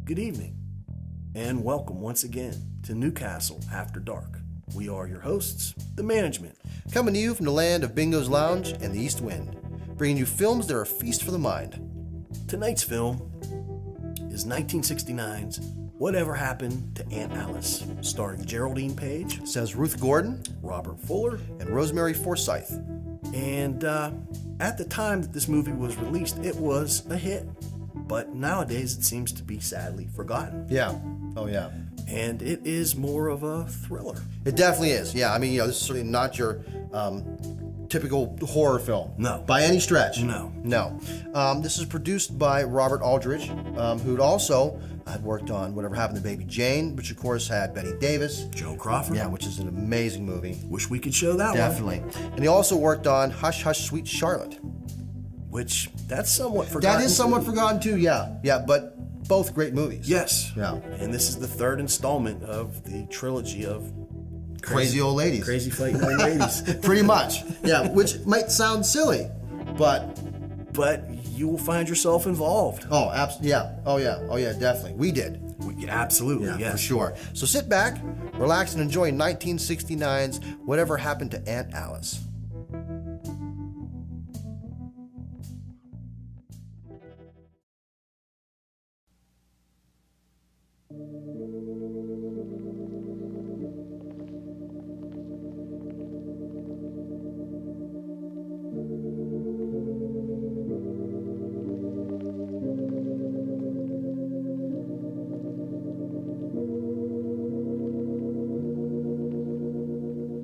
Good evening, and welcome once again to Newcastle After Dark. We are your hosts, the management. Coming to you from the land of Bingo's Lounge and the East Wind, bringing you films that are a feast for the mind. Tonight's film is 1969's Whatever Happened to Aunt Alice, starring Geraldine Page, Says Ruth Gordon, Robert Fuller, and Rosemary Forsyth. and at the time that this movie was released, it was a hit. But nowadays, it seems to be sadly forgotten. Yeah. Oh, yeah. And it is more of a thriller. It definitely is. Yeah, I mean, this is certainly not your typical horror film. No. By any stretch. No. No. This is produced by Robert Aldrich, who'd also had worked on Whatever Happened to Baby Jane, which of course had Betty Davis. Joe Crawford. Yeah, which is an amazing movie. Wish we could show that Definitely. And he also worked on Hush Hush Sweet Charlotte. one. Which, that's somewhat forgotten. That is somewhat forgotten too, yeah. Yeah, but both great movies. Yes. Yeah. And this is the third installment of the trilogy of Crazy old ladies. Crazy fighting old ladies. Pretty much. Yeah, which might sound silly, but But you will find yourself involved. oh, yeah. Oh, yeah. Oh, yeah, definitely. We did. Absolutely, Yeah, yes. for sure. So sit back, relax, and enjoy 1969's Whatever Happened to Aunt Alice.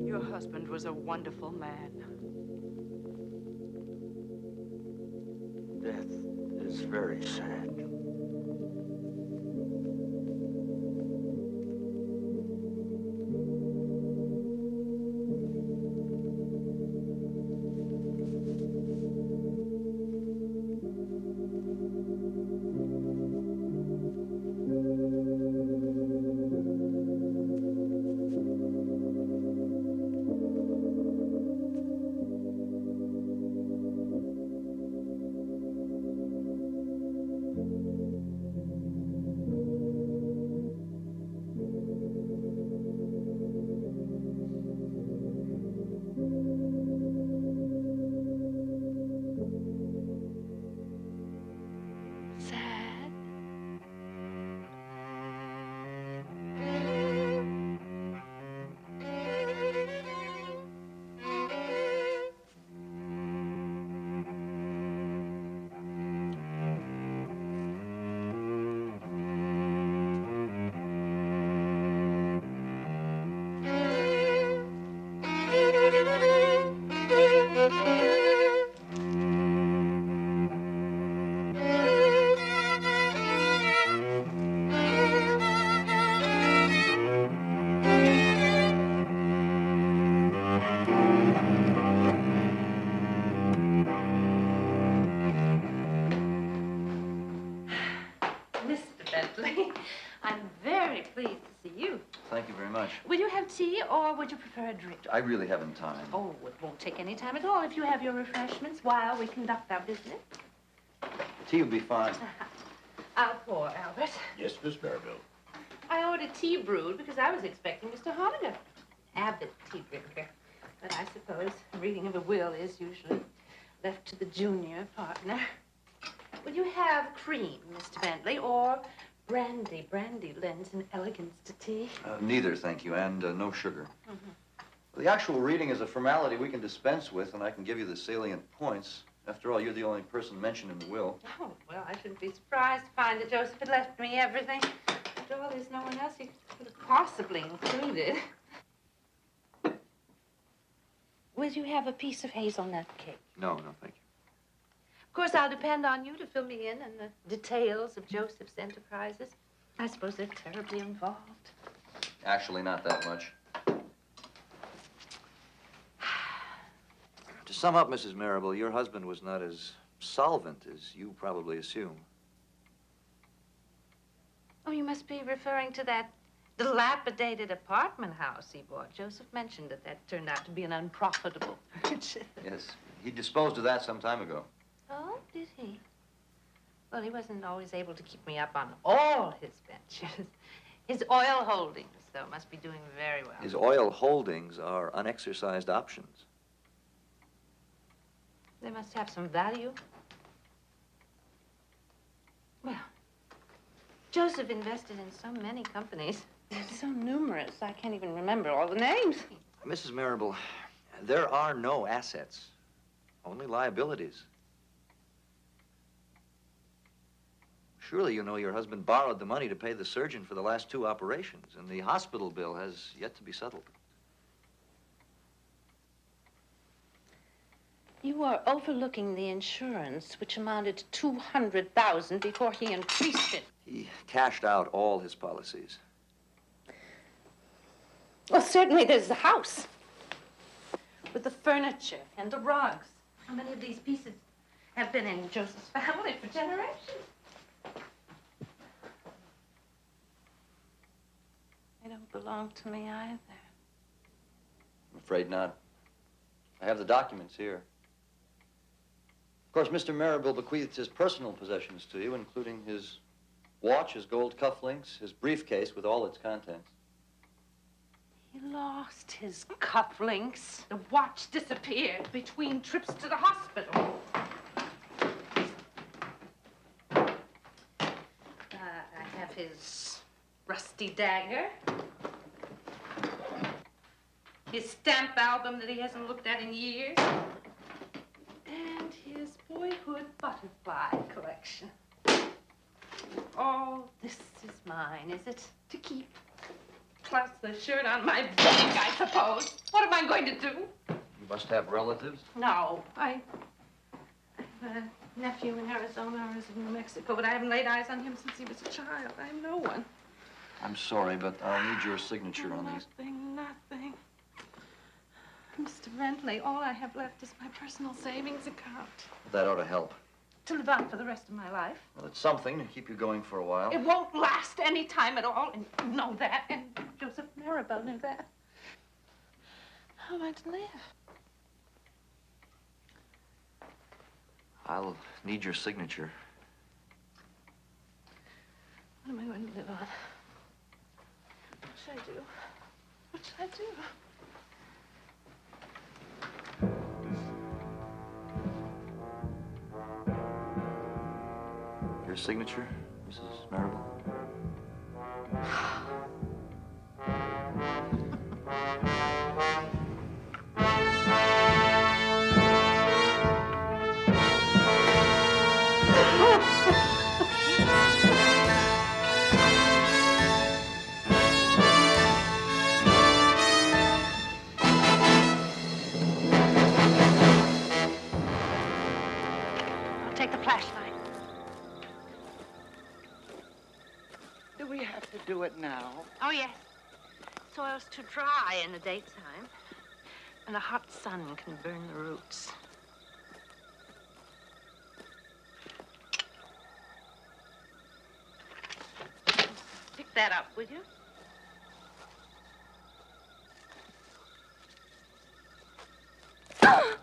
Your husband was a wonderful man. Death is very sad. Sad? Mr. Bentley, I'm very pleased to see you. Thank you very much. Will you have tea or would you prefer a drink? I really haven't time. Oh, it won't take any time at all if you have your refreshments while we conduct our business. Tea will be fine. I'll pour, Albert. Yes, Miss Maribel. I ordered tea brewed because I was expecting Mr. Honiger, avid tea drinker. But I suppose reading of a will is usually left to the junior partner. Will you have cream, Mr. Bentley, or brandy? Brandy lends an elegance to tea. Neither, thank you, and no sugar. The actual reading is a formality we can dispense with, and I can give you the salient points. After all, you're the only person mentioned in the will. Oh, well, I shouldn't be surprised to find that Joseph had left me everything. After all, there's no one else he could have possibly included. Will you have a piece of hazelnut cake? No, thank you. Of course, I'll depend on you to fill me in on the details of Joseph's enterprises. I suppose they're terribly involved. Actually, not that much. To sum up, Mrs. Maribel, your husband was not as solvent as you probably assume. Oh, you must be referring to that dilapidated apartment house he bought. Joseph mentioned that turned out to be an unprofitable purchase. Yes, he disposed of that some time ago. Oh, did he? Well, he wasn't always able to keep me up on all his ventures. His oil holdings, though, must be doing very well. His oil holdings are unexercised options. They must have some value. Well, Joseph invested in so many companies. They're so numerous, I can't even remember all the names. Mrs. Marable, there are no assets, only liabilities. Surely you know your husband borrowed the money to pay the surgeon for the last 2 operations, and the hospital bill has yet to be settled. You are overlooking the insurance, which amounted to $200,000 before he increased it. He cashed out all his policies. Well, certainly there's the house with the furniture and the rugs. How many of these pieces have been in Joseph's family for generations? They don't belong to me either. I'm afraid not. I have the documents here. Of course, Mr. Marable bequeathed his personal possessions to you, including his watch, his gold cufflinks, his briefcase with all its contents. He lost his cufflinks. The watch disappeared between trips to the hospital. I have his rusty dagger. His stamp album that he hasn't looked at in years. And his boyhood butterfly collection. All this is mine, is it? To keep. Plus the shirt on my back, I suppose. What am I going to do? You must have relatives. No, I have a nephew in Arizona or is in New Mexico, but I haven't laid eyes on him since he was a child. I have no one. I'm sorry, but I'll need your signature on these. Nothing. Mr. Rentley, all I have left is my personal savings account. That ought to help. To live on for the rest of my life. Well, it's something to keep you going for a while. It won't last any time at all, and you know that, and Joseph Marable knew that. How am I to live? I'll need your signature. What am I going to live on? What should I do? What should I do? Your signature, Mrs. Marable? I'll take the flashlight. Do we have to do it now? Oh, yes. Soil's too dry in the daytime, and the hot sun can burn the roots. Pick that up, will you? Oh!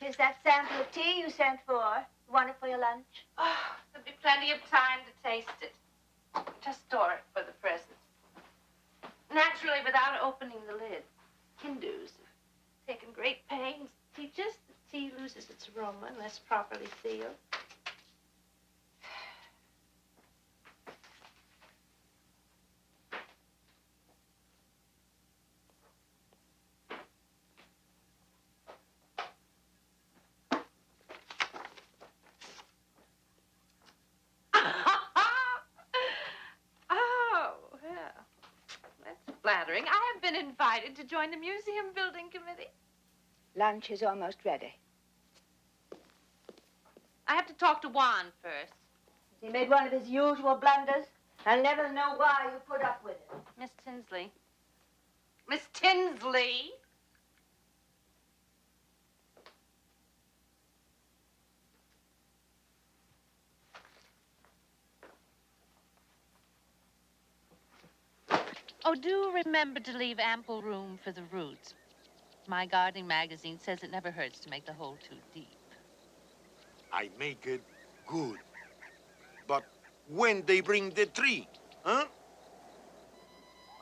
Here's that sample of tea you sent for. You want it for your lunch? Oh, there'll be plenty of time to taste it. Just store it for the present. Naturally, without opening the lid. Hindus have taken great pains to teach us that tea loses its aroma unless properly sealed. Flattering. I have been invited to join the museum building committee. Lunch is almost ready. I have to talk to Juan first. He made one of his usual blunders. I'll never know why you put up with it. Miss Tinsley. Miss Tinsley? Oh, do remember to leave ample room for the roots. My gardening magazine says it never hurts to make the hole too deep. I make it good. But when they bring the tree, huh?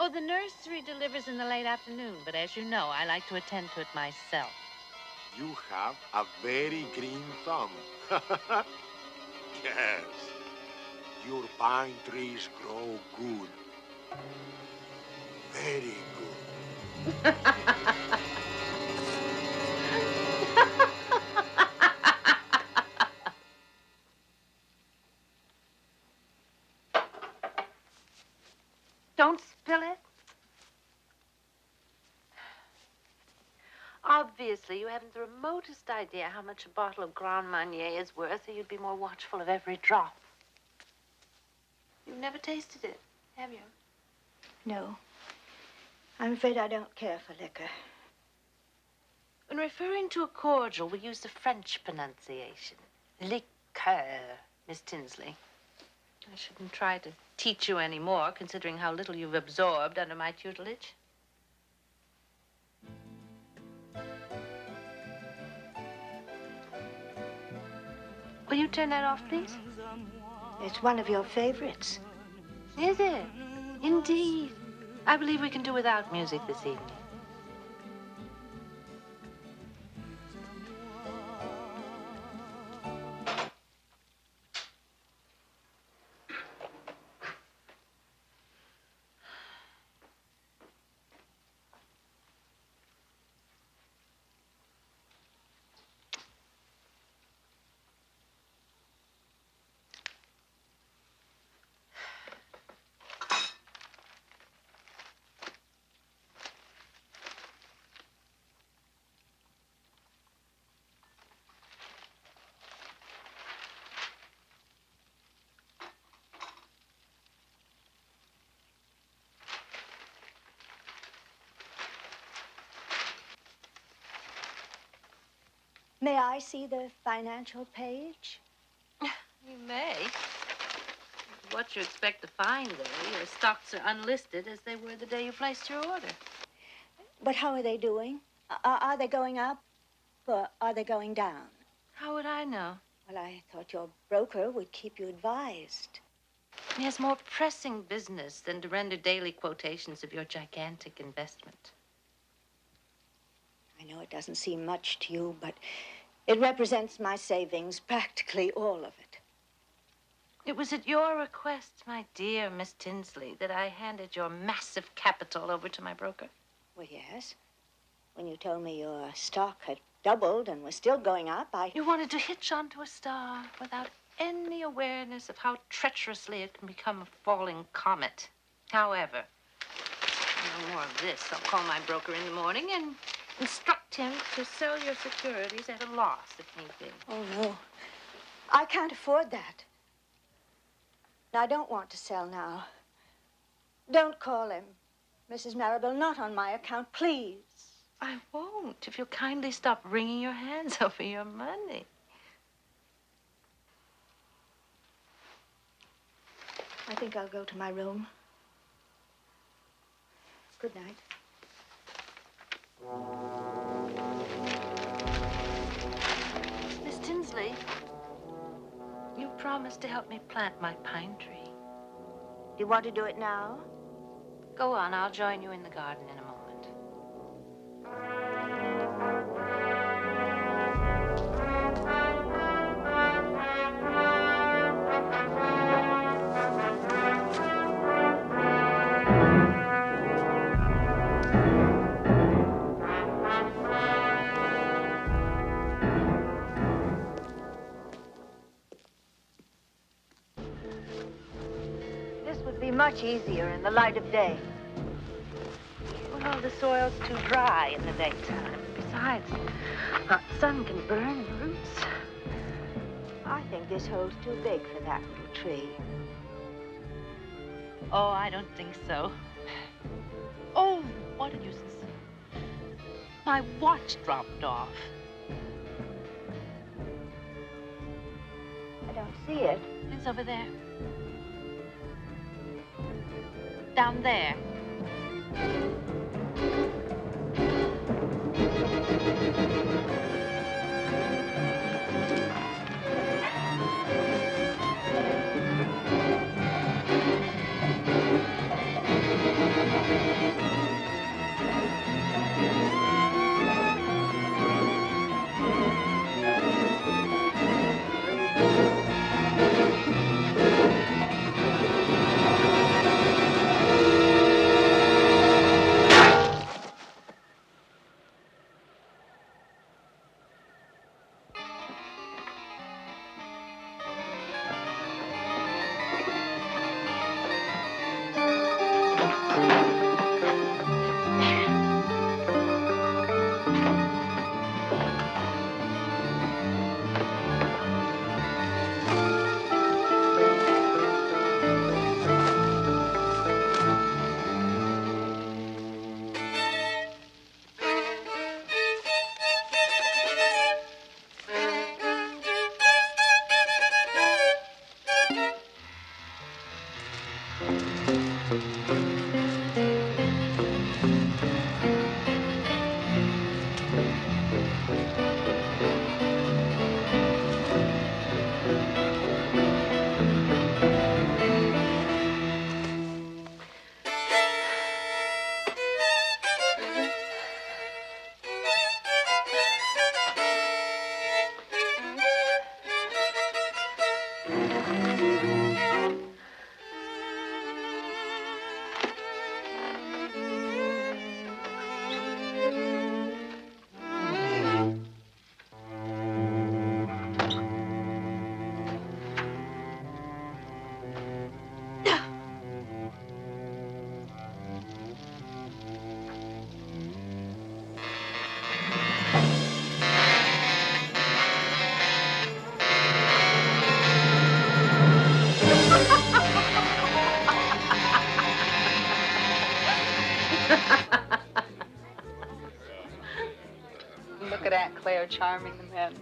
Oh, the nursery delivers in the late afternoon, but as you know, I like to attend to it myself. You have a very green thumb. Yes. Your pine trees grow good. Very good. Don't spill it. Obviously, you haven't the remotest idea how much a bottle of Grand Marnier is worth, or you'd be more watchful of every drop. You've never tasted it, have you? No. I'm afraid I don't care for liquor. When referring to a cordial, we use the French pronunciation. Liqueur, Miss Tinsley. I shouldn't try to teach you any more, considering how little you've absorbed under my tutelage. Will you turn that off, please? It's one of your favorites. Is it? Indeed. I believe we can do without music this evening. May I see the financial page? You may. What you expect to find there, your stocks are unlisted as they were the day you placed your order. But how are they doing? Are they going up or are they going down? How would I know? Well, I thought your broker would keep you advised. He has more pressing business than to render daily quotations of your gigantic investment. I know it doesn't seem much to you, but it represents my savings, practically all of it. It was at your request, my dear Miss Tinsley, that I handed your massive capital over to my broker. Well, yes. When you told me your stock had doubled and was still going up, You wanted to hitch onto a star without any awareness of how treacherously it can become a falling comet. However, no more of this. I'll call my broker in the morning and instruct him to sell your securities at a loss, if need be. Oh, no. I can't afford that. I don't want to sell now. Don't call him, Mrs. Marrable, not on my account, please. I won't, if you'll kindly stop wringing your hands over your money. I think I'll go to my room. Good night. promised to help me plant my pine tree. Do you want to do it now? Go on, I'll join you in the garden in a moment. Much easier in the light of day. Well, the soil's too dry in the daytime. Besides, hot sun can burn the roots. I think this hole's too big for that little tree. Oh, I don't think so. Oh, what a nuisance. My watch dropped off. I don't see it. It's over there. Down there. Look at Aunt Claire charming the men.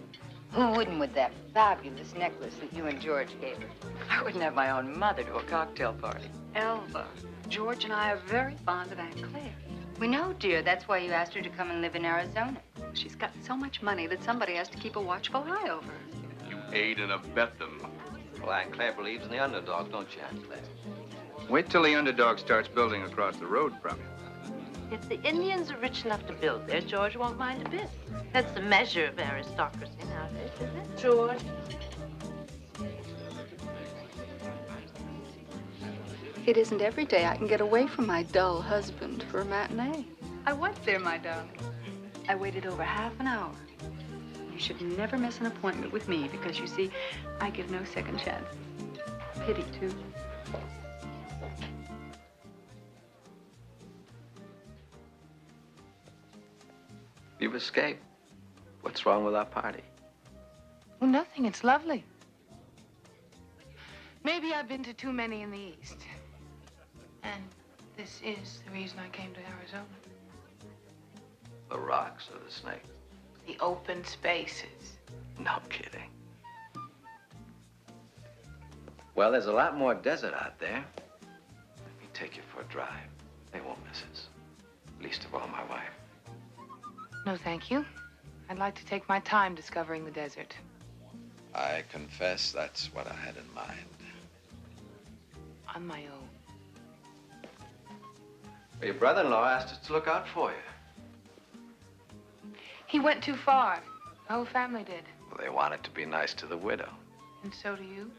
Who wouldn't with that fabulous necklace that you and George gave her? I wouldn't have my own mother to a cocktail party. Elva, George and I are very fond of Aunt Claire. We know, dear. That's why you asked her to come and live in Arizona. She's got so much money that somebody has to keep a watchful eye over her. You aid and abet them. Well, Aunt Claire believes in the underdog, don't you, Aunt Claire? Wait till the underdog starts building across the road from you. If the Indians are rich enough to build there, George won't mind a bit. That's the measure of aristocracy nowadays, isn't it, George? It isn't every day I can get away from my dull husband for a matinee. I went there, my darling. I waited over half an hour. You should never miss an appointment with me because, you see, I give no second chance. Pity, too. You've escaped. What's wrong with our party? Well, nothing. It's lovely. Maybe I've been to too many in the East. And this is the reason I came to Arizona. The rocks or the snake? The open spaces. No kidding. Well, there's a lot more desert out there. Let me take you for a drive. They won't miss us. Least of all my wife. No, thank you. I'd like to take my time discovering the desert. I confess that's what I had in mind. On my own. Well, your brother-in-law asked us to look out for you. He went too far. The whole family did. Well, they wanted to be nice to the widow. And so do you.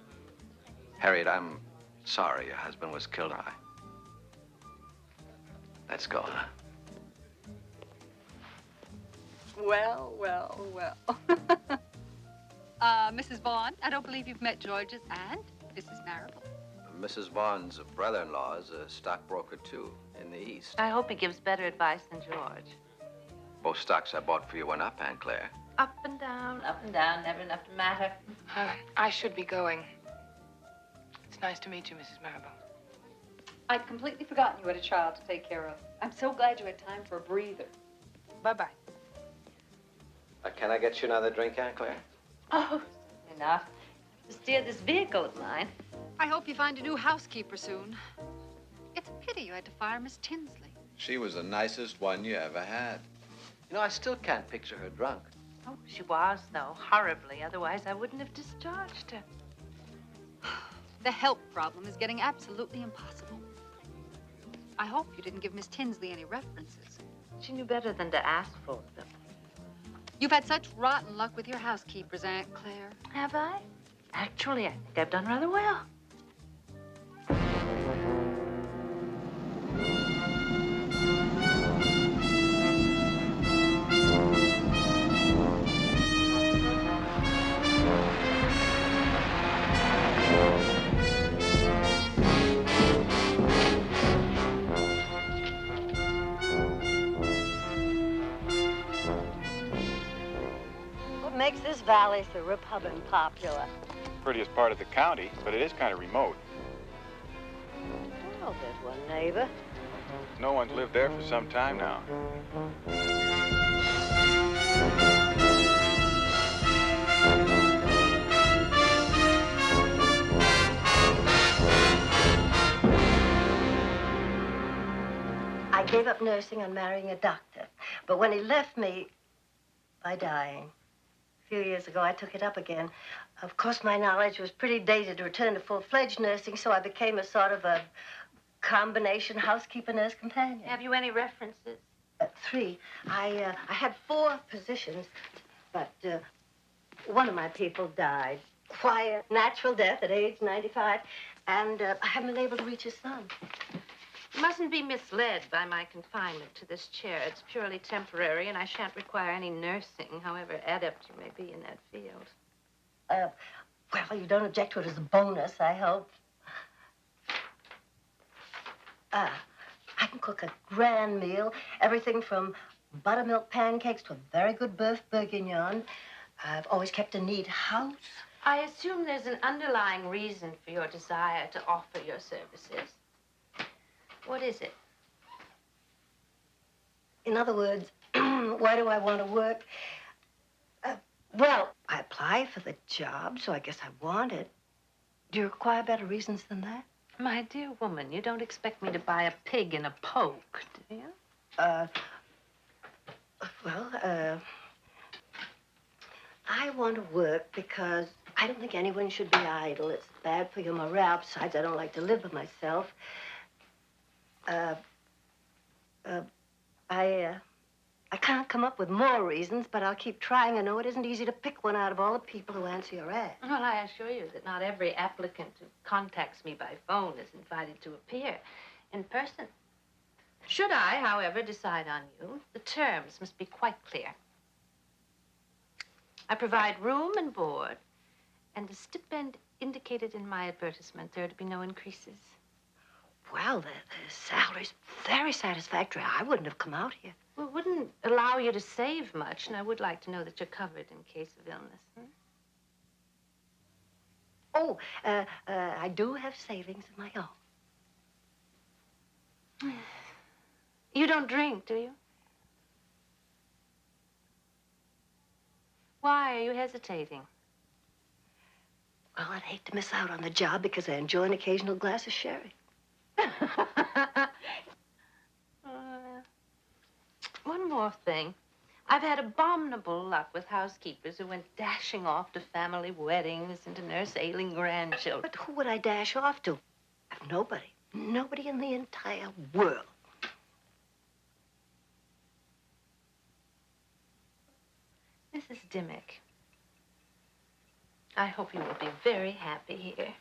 Harriet, I'm sorry your husband was killed. Let's go, huh? Well, well, well. Mrs. Vaughn, I don't believe you've met George's aunt, Mrs. Marable. Mrs. Vaughn's brother-in-law is a stockbroker, too, in the East. I hope he gives better advice than George. Both stocks I bought for you went up, Aunt Claire. Up and down, never enough to matter. I should be going. It's nice to meet you, Mrs. Marable. I'd completely forgotten you had a child to take care of. I'm so glad you had time for a breather. Bye-bye. Can I get you another drink, Aunt Claire? Oh, enough. To steer this vehicle of mine. I hope you find a new housekeeper soon. It's a pity you had to fire Miss Tinsley. She was the nicest one you ever had. You know, I still can't picture her drunk. Oh, she was, though, horribly. Otherwise, I wouldn't have discharged her. The help problem is getting absolutely impossible. I hope you didn't give Miss Tinsley any references. She knew better than to ask for them. You've had such rotten luck with your housekeepers, Aunt Claire. Have I? Actually, I think I've done rather well. What makes this valley so Republican popular? Prettiest part of the county, but it is kind of remote. Well, there's one neighbor. No one's lived there for some time now. I gave up nursing on marrying a doctor, but when he left me by dying, a few years ago, I took it up again. Of course, my knowledge was pretty dated to return to full-fledged nursing, so I became a sort of a combination housekeeper-nurse companion. Have you any references? 3. I had 4 positions, but one of my people died. Quiet, natural death at age 95, and I haven't been able to reach his son. You mustn't be misled by my confinement to this chair. It's purely temporary, and I shan't require any nursing, however adept you may be in that field. Well, you don't object to it as a bonus, I hope. I can cook a grand meal, everything from buttermilk pancakes to a very good boeuf bourguignon. I've always kept a neat house. I assume there's an underlying reason for your desire to offer your services. What is it? In other words, why do I want to work? Well, I applied for the job, so I guess I want it. Do you require better reasons than that? My dear woman, you don't expect me to buy a pig in a poke, do you? I want to work because I don't think anyone should be idle. It's bad for your morale. Besides, I don't like to live by myself. I can't come up with more reasons, but I'll keep trying. I know it isn't easy to pick one out of all the people who answer your ad. Well, I assure you that not every applicant who contacts me by phone is invited to appear in person. Should I, however, decide on you, the terms must be quite clear. I provide room and board, and the stipend indicated in my advertisement, there are to be no increases. Well, the salary's very satisfactory. I wouldn't have come out here. Well, it wouldn't allow you to save much, and I would like to know that you're covered in case of illness. Oh, I do have savings of my own. You don't drink, do you? Why are you hesitating? Well, I'd hate to miss out on the job because I enjoy an occasional glass of sherry. One more thing. I've had abominable luck with housekeepers who went dashing off to family weddings and to nurse ailing grandchildren. But who would I dash off to? Nobody. Nobody in the entire world. Mrs. Dimmock, I hope you will be very happy here.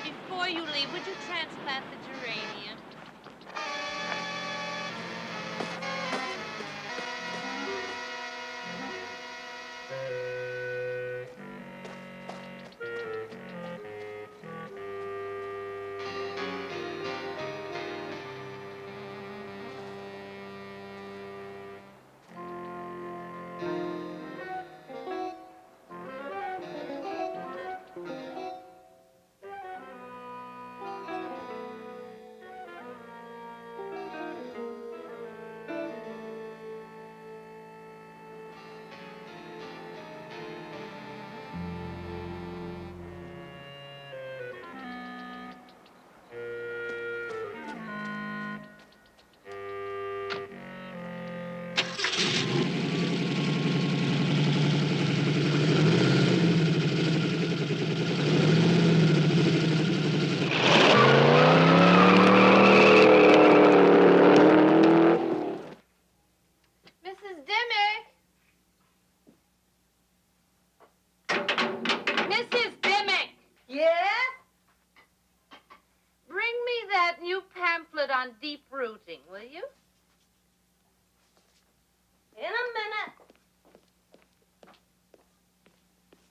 Before you leave, would you transplant the geranium? On deep rooting, will you? In a minute.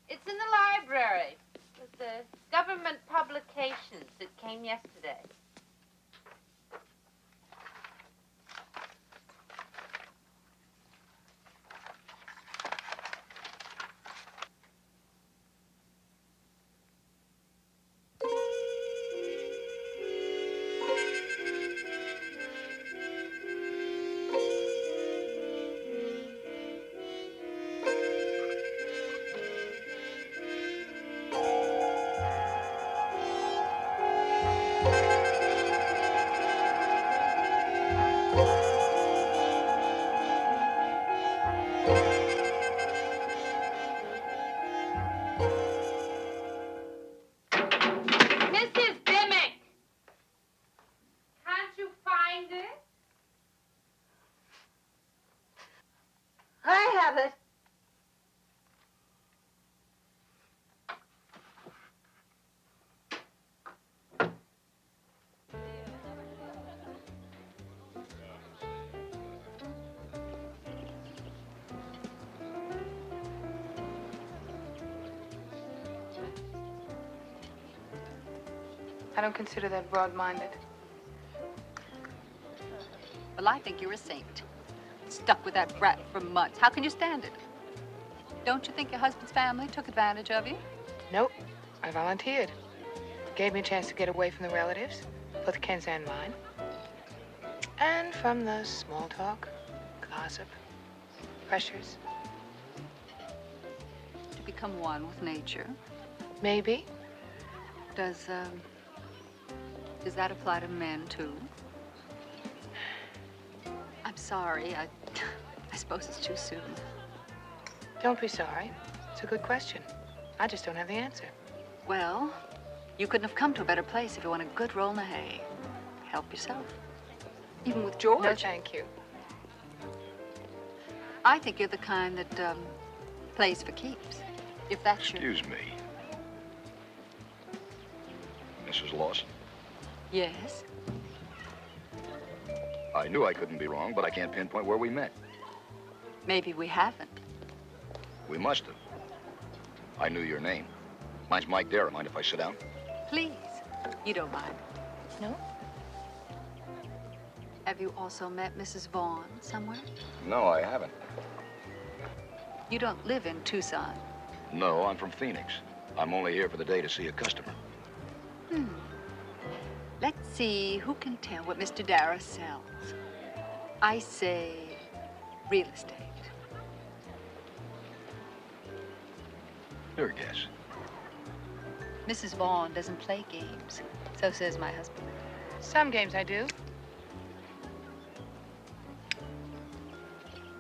It's in the library with the government publications that came yesterday. I don't consider that broad-minded. Well, I think you're a saint. Stuck with that brat for months. How can you stand it? Don't you think your husband's family took advantage of you? Nope. I volunteered. Gave me a chance to get away from the relatives, both Ken's and mine. And from the small talk, gossip, pressures. To become one with nature? Maybe. Does that apply to men, too? I'm sorry. I suppose it's too soon. Don't be sorry. It's a good question. I just don't have the answer. Well, you couldn't have come to a better place if you want a good roll in the hay. Help yourself. Even with George. No, thank you. I think you're the kind that plays for keeps. If that's your... Excuse me. Mrs. Lawson? Yes? I knew I couldn't be wrong, but I can't pinpoint where we met. Maybe we haven't. We must have. I knew your name. Mine's Mike Dara. Mind if I sit down? Please. You don't mind. No? Have you also met Mrs. Vaughn somewhere? No, I haven't. You don't live in Tucson? No, I'm from Phoenix. I'm only here for the day to see a customer. Let's see who can tell what Mr. Dara sells. I say real estate. Your guess. Mrs. Vaughn doesn't play games. So says my husband. Some games I do.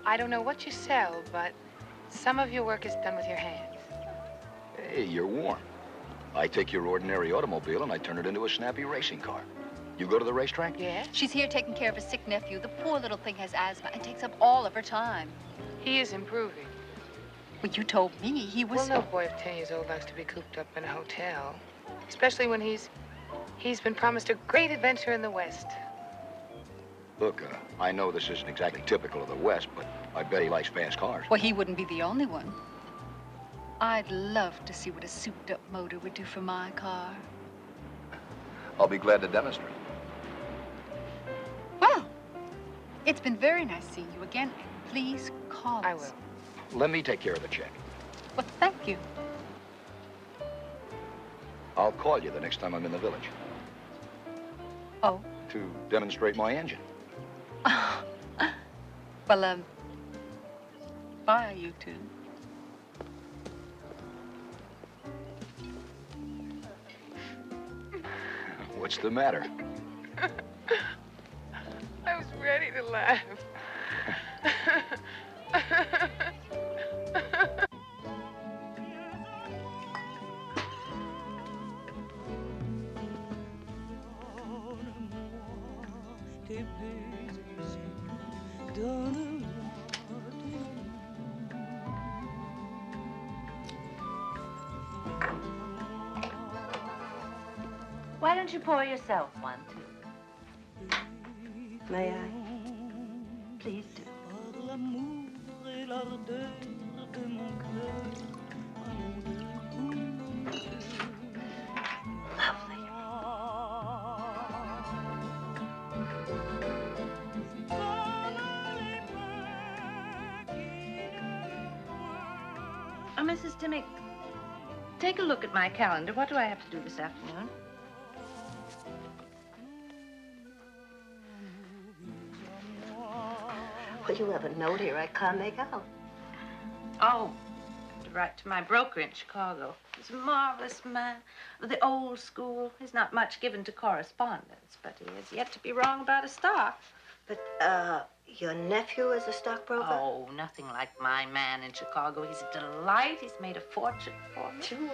I don't know what you sell, but some of your work is done with your hands. Hey, you're warm. I take your ordinary automobile and I turn it into a snappy racing car. You go to the racetrack? Yeah. She's here taking care of a sick nephew. The poor little thing has asthma and takes up all of her time. He is improving. Well, you told me he was... Well, no boy of 10 years old likes to be cooped up in a hotel. Especially when he's been promised a great adventure in the West. Look, I know this isn't exactly typical of the West, but I bet he likes fast cars. Well, he wouldn't be the only one. I'd love to see what a souped-up motor would do for my car. I'll be glad to demonstrate. Well, it's been very nice seeing you again. Please call us. I will. Let me take care of the check. Well, thank you. I'll call you the next time I'm in the village. Oh? To demonstrate my engine. Well, bye, you two. What's the matter? I was ready to laugh. Why don't you pour yourself one, too? May I? Please do. Lovely. Oh, Mrs. Dimmick, take a look at my calendar. What do I have to do this afternoon? Well, you have a note here I can't make out. Oh, to write to my broker in Chicago. He's a marvelous man of the old school. He's not much given to correspondence, but he has yet to be wrong about a stock. But, your nephew is a stockbroker? Oh, nothing like my man in Chicago. He's a delight. He's made a fortune for me. Sure.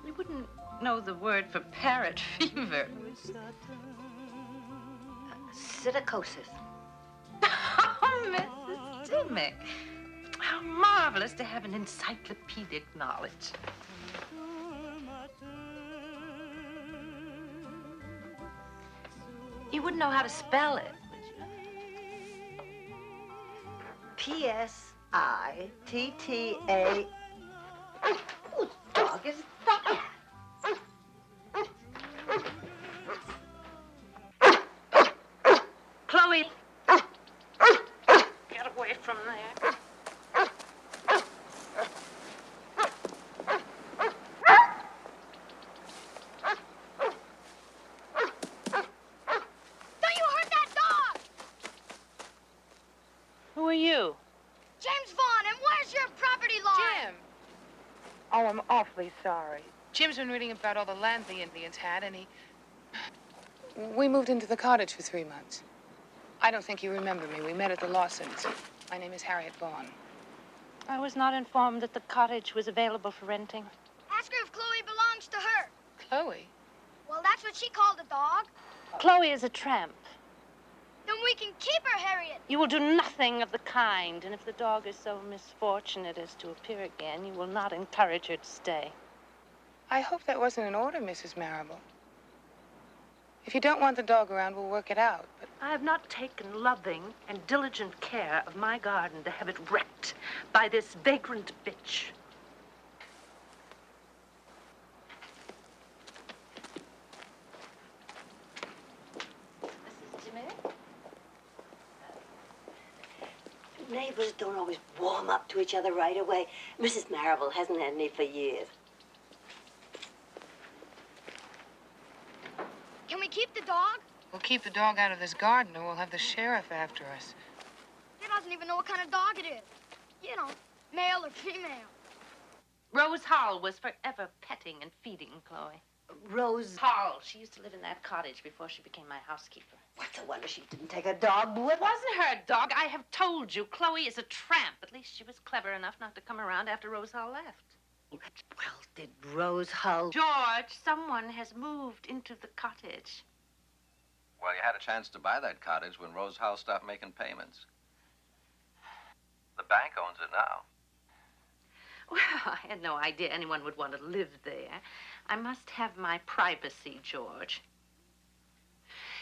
You wouldn't know the word for parrot fever. Psittacosis. Oh, Mrs. Dimmick. How marvelous to have an encyclopedic knowledge. You wouldn't know how to spell it, would you? P-S-I-T-T-A... Whose dog is that? Chloe! Get away from there. Who are you? James Vaughn, and where's your property line? Jim! Oh, I'm awfully sorry. Jim's been reading about all the land the Indians had, and we moved into the cottage for 3 months. I don't think you remember me. We met at the Lawsons. My name is Harriet Vaughn. I was not informed that the cottage was available for renting. Ask her if Chloe belongs to her. Chloe? Well, that's what she called the dog. Chloe is a tramp. Then we can keep her, Harriet. You will do nothing of the kind, and if the dog is so misfortunate as to appear again, you will not encourage her to stay. I hope that wasn't an order, Mrs. Marable. If you don't want the dog around, we'll work it out, but... I have not taken loving and diligent care of my garden to have it wrecked by this vagrant bitch. Mrs. Dimmick? Neighbors don't always warm up to each other right away. Mrs. Marable hasn't had any for years. Can we keep the dog? We'll keep the dog out of this garden, or we'll have the sheriff after us. Then doesn't even know what kind of dog it is. You know, male or female. Rose Hall was forever petting and feeding Chloe. Rose Hall. She used to live in that cottage before she became my housekeeper. What's the wonder she didn't take a dog with her? It wasn't her dog. I have told you. Chloe is a tramp. At least she was clever enough not to come around after Rose Hall left. Well, did Rose Hull... George, someone has moved into the cottage. Well, you had a chance to buy that cottage when Rose House stopped making payments. The bank owns it now. Well, I had no idea anyone would want to live there. I must have my privacy, George.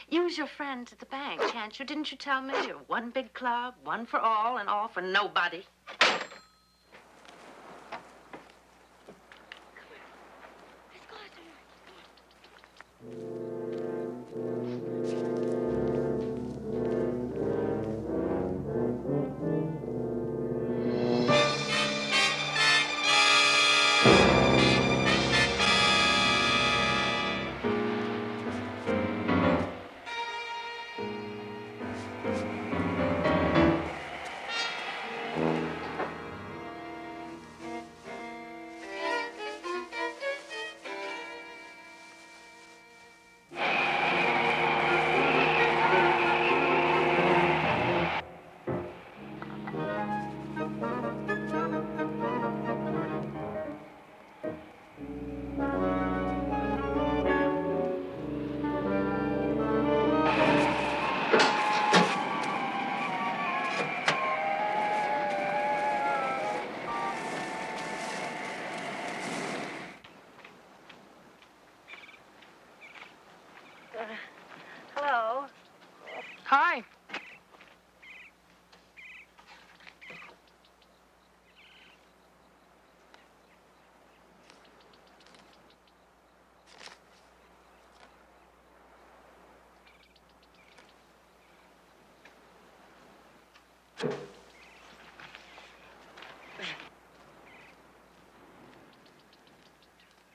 Use your friends at the bank, can't you? Didn't you tell me? You're one big club, one for all, and all for nobody. Hello. Hi.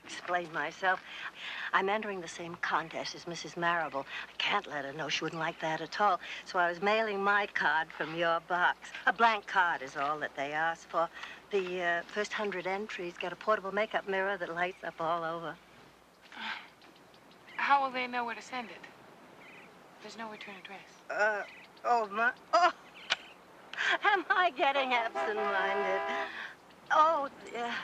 Explain myself. I'm entering the same contest as Mrs. Marrable. I can't let her know. She wouldn't like that at all. So I was mailing my card from your box. A blank card is all that they ask for. The first 100 entries get a portable makeup mirror that lights up all over. How will they know where to send it? There's no return address. Oh, am I getting absent-minded? Oh, yeah.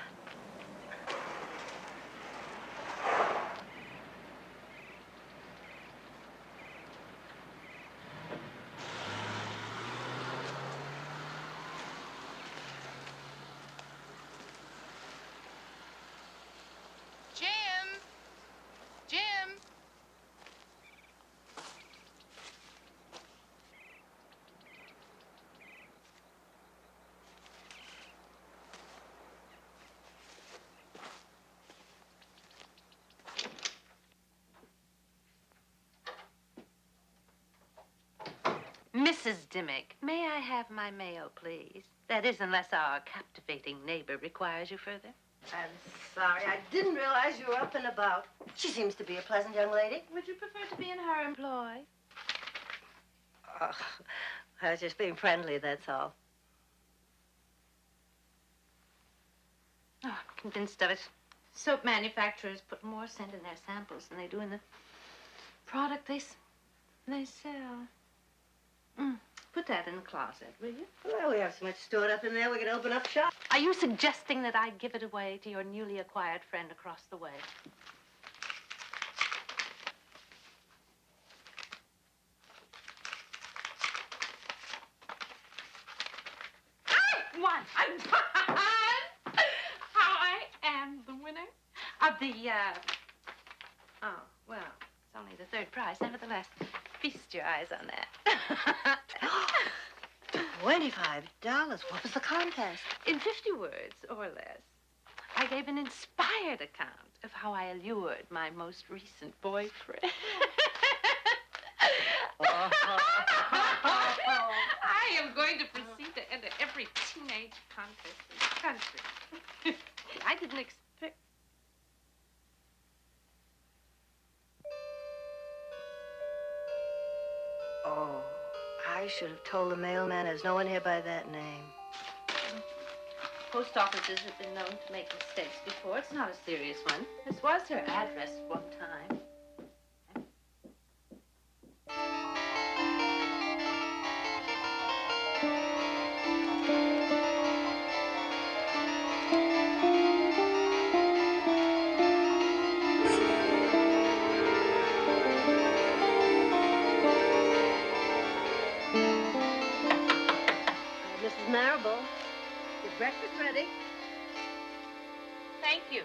Jim! Mrs. Dimmick, may I have my mail, please? That is, unless our captivating neighbor requires you further. I'm sorry. I didn't realize you were up and about. She seems to be a pleasant young lady. Would you prefer to be in her employ? Oh, I was just being friendly, that's all. Oh, I'm convinced of it. Soap manufacturers put more scent in their samples than they do in the product they sell. Put that in the closet, will you? Well, we have so much stored up in there, we could open up shop. Are you suggesting that I give it away to your newly acquired friend across the way? I won! I am the winner of the, oh, well, it's only the third prize. Nevertheless, feast your eyes on that. $25. What was the contest? In 50 words or less, I gave an inspired account of how I allured my most recent boyfriend. I am going to proceed to enter every teenage contest in the country. I didn't expect... Oh, I I should have told the mailman there's no one here by that name. Post offices have been known to make mistakes before. It's not a serious one. This was her address at one time. Mrs. Marable, your breakfast ready? Thank you.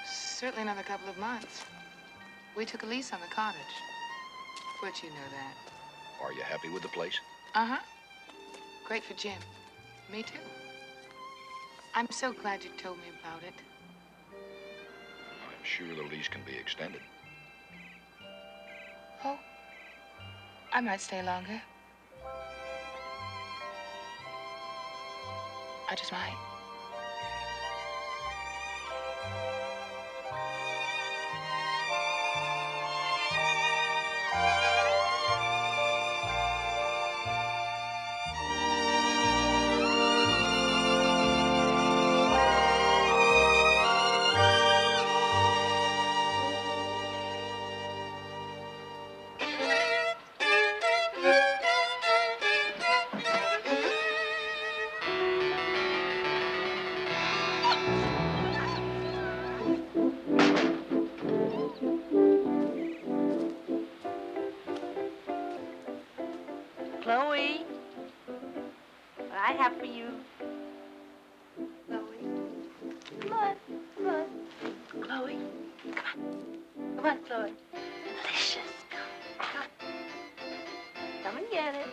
Certainly another couple of months. We took a lease on the cottage. But you know that. Are you happy with the place? Uh-huh. Great for Jim. Me too. I'm so glad you told me about it. I'm sure the lease can be extended. Oh, I might stay longer. I just might. Chloe, what I have for you. Chloe, come on, come on. Chloe, come on. Come on, Chloe. Delicious. Come on. Come and get it.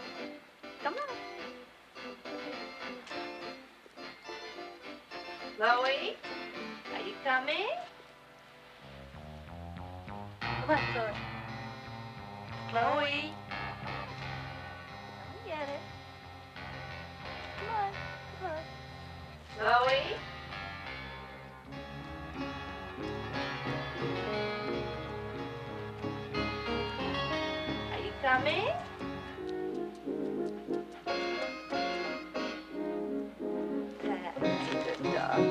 Come on. Chloe, are you coming? Come on, Chloe. Chloe. Get it. Come on, come on. Chloe? Are you coming? That's a good dog.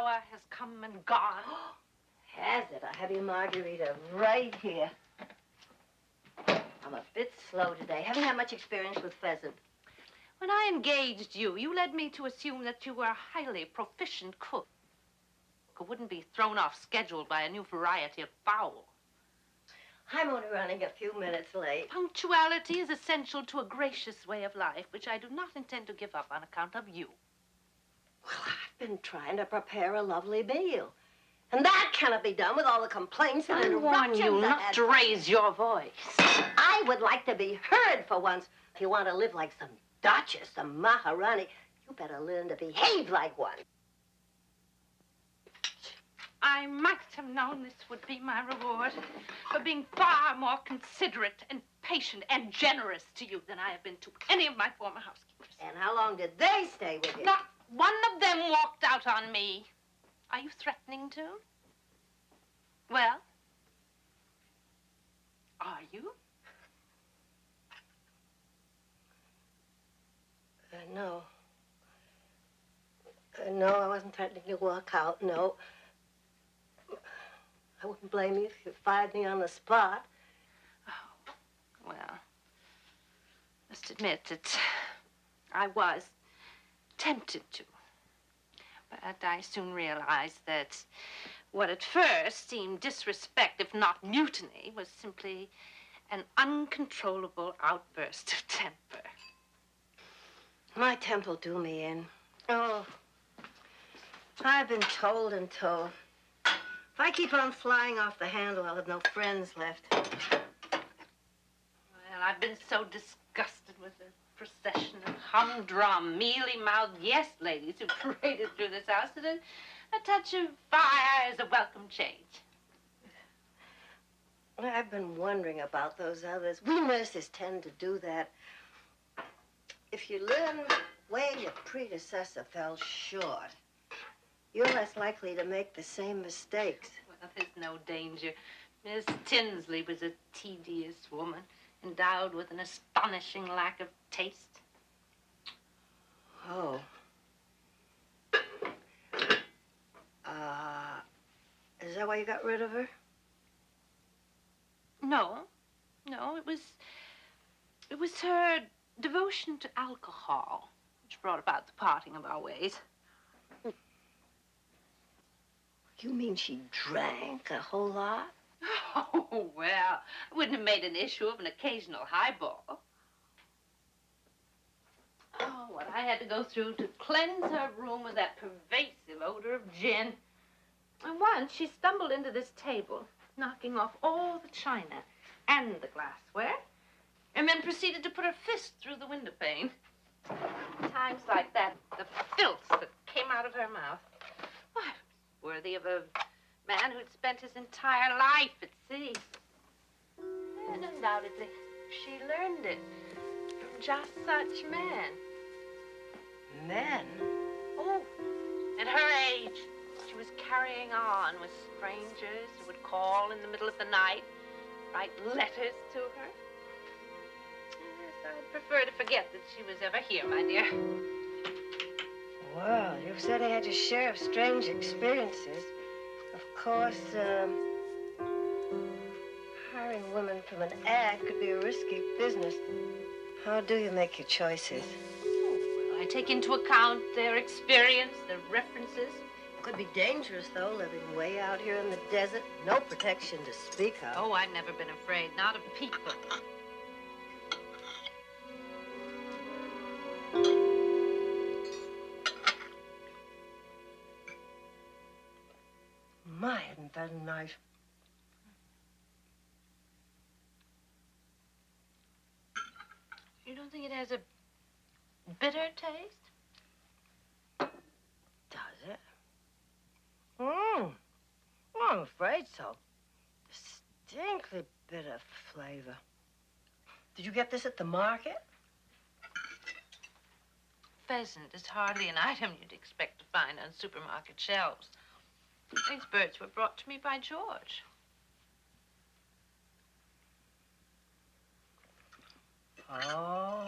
hour has come and gone. Has it? I have your margarita right here. I'm a bit slow today. Haven't had much experience with pheasant. When I engaged you, you led me to assume that you were a highly proficient cook who wouldn't be thrown off schedule by a new variety of fowl. I'm only running a few minutes late. Punctuality is essential to a gracious way of life, which I do not intend to give up on account of you. Well, I've been trying to prepare a lovely meal. And that cannot be done with all the complaints and interruptions. I warn you not to raise your voice. I would like to be heard for once. If you want to live like some duchess, some Maharani, you better learn to behave like one. I might have known this would be my reward for being far more considerate and patient and generous to you than I have been to any of my former housekeepers. And how long did they stay with you? Not one of them walked out on me. Are you threatening to? Well, are you? No. No, I wasn't threatening to walk out, no. I wouldn't blame you if you fired me on the spot. Oh, well, must admit that I was tempted to. But I soon realized that what at first seemed disrespect, if not mutiny, was simply an uncontrollable outburst of temper. My temper'll do me in. Oh, I've been told and told. If I keep on flying off the handle, I'll have no friends left. Well, I've been so disgusted with the procession of humdrum, mealy-mouthed yes-ladies who paraded through this house that a touch of fire is a welcome change. I've been wondering about those others. We nurses tend to do that. If you learn where your predecessor fell short, you're less likely to make the same mistakes. Well, there's no danger. Miss Tinsley was a tedious woman, endowed with an astonishing lack of taste. Oh. Is that why you got rid of her? No. No, it was her devotion to alcohol which brought about the parting of our ways. You mean she drank a whole lot? Oh, well, I wouldn't have made an issue of an occasional highball. Oh, what I had to go through to cleanse her room with that pervasive odor of gin. And once she stumbled into this table, knocking off all the china and the glassware, and then proceeded to put her fist through the window pane. Times like that, the filth that came out of her mouth. Why, worthy of a man who'd spent his entire life at sea. And undoubtedly, she learned it from just such men. Men? Oh, at her age, she was carrying on with strangers who would call in the middle of the night, write letters to her. Yes, I'd prefer to forget that she was ever here, my dear. Well, you've certainly had your share of strange experiences. Of course, hiring women from an ad could be a risky business. How do you make your choices? Well, I take into account their experience, their references. Could be dangerous, though, living way out here in the desert. No protection to speak of. Oh, I've never been afraid, not of people. My, isn't that nice? You don't think it has a bitter taste? Does it? Well, I'm afraid so. Distinctly bitter flavor. Did you get this at the market? Pheasant is hardly an item you'd expect to find on supermarket shelves. These birds were brought to me by George. Oh.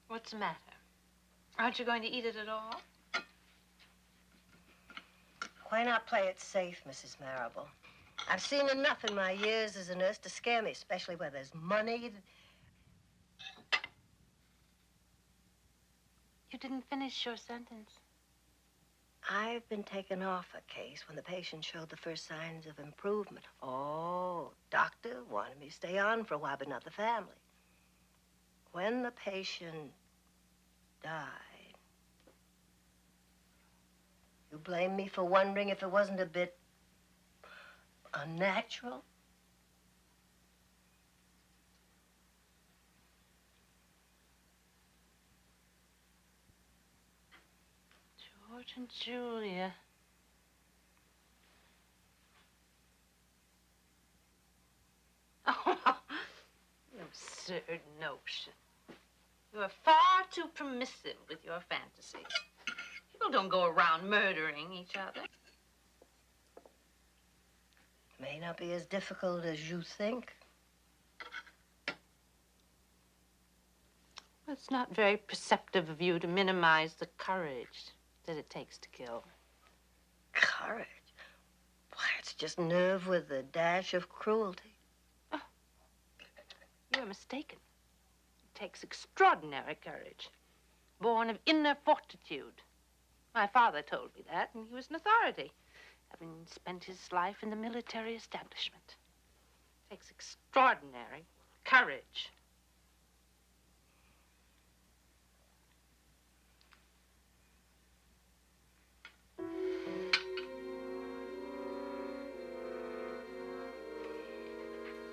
What's the matter? Aren't you going to eat it at all? Why not play it safe, Mrs. Marable? I've seen enough in my years as a nurse to scare me, especially where there's money. You didn't finish your sentence. I've been taken off a case when the patient showed the first signs of improvement. Oh, doctor wanted me to stay on for a while, but not the family. When the patient died, you blame me for wondering if it wasn't a bit unnatural? George and Julia. Oh, you absurd notion. You are far too permissive with your fantasies. People don't go around murdering each other. May not be as difficult as you think. It's not very perceptive of you to minimize the courage that it takes to kill. Courage? Why, it's just nerve with a dash of cruelty. Oh, you're mistaken. It takes extraordinary courage, born of inner fortitude. My father told me that, and he was an authority, having spent his life in the military establishment. It takes extraordinary courage.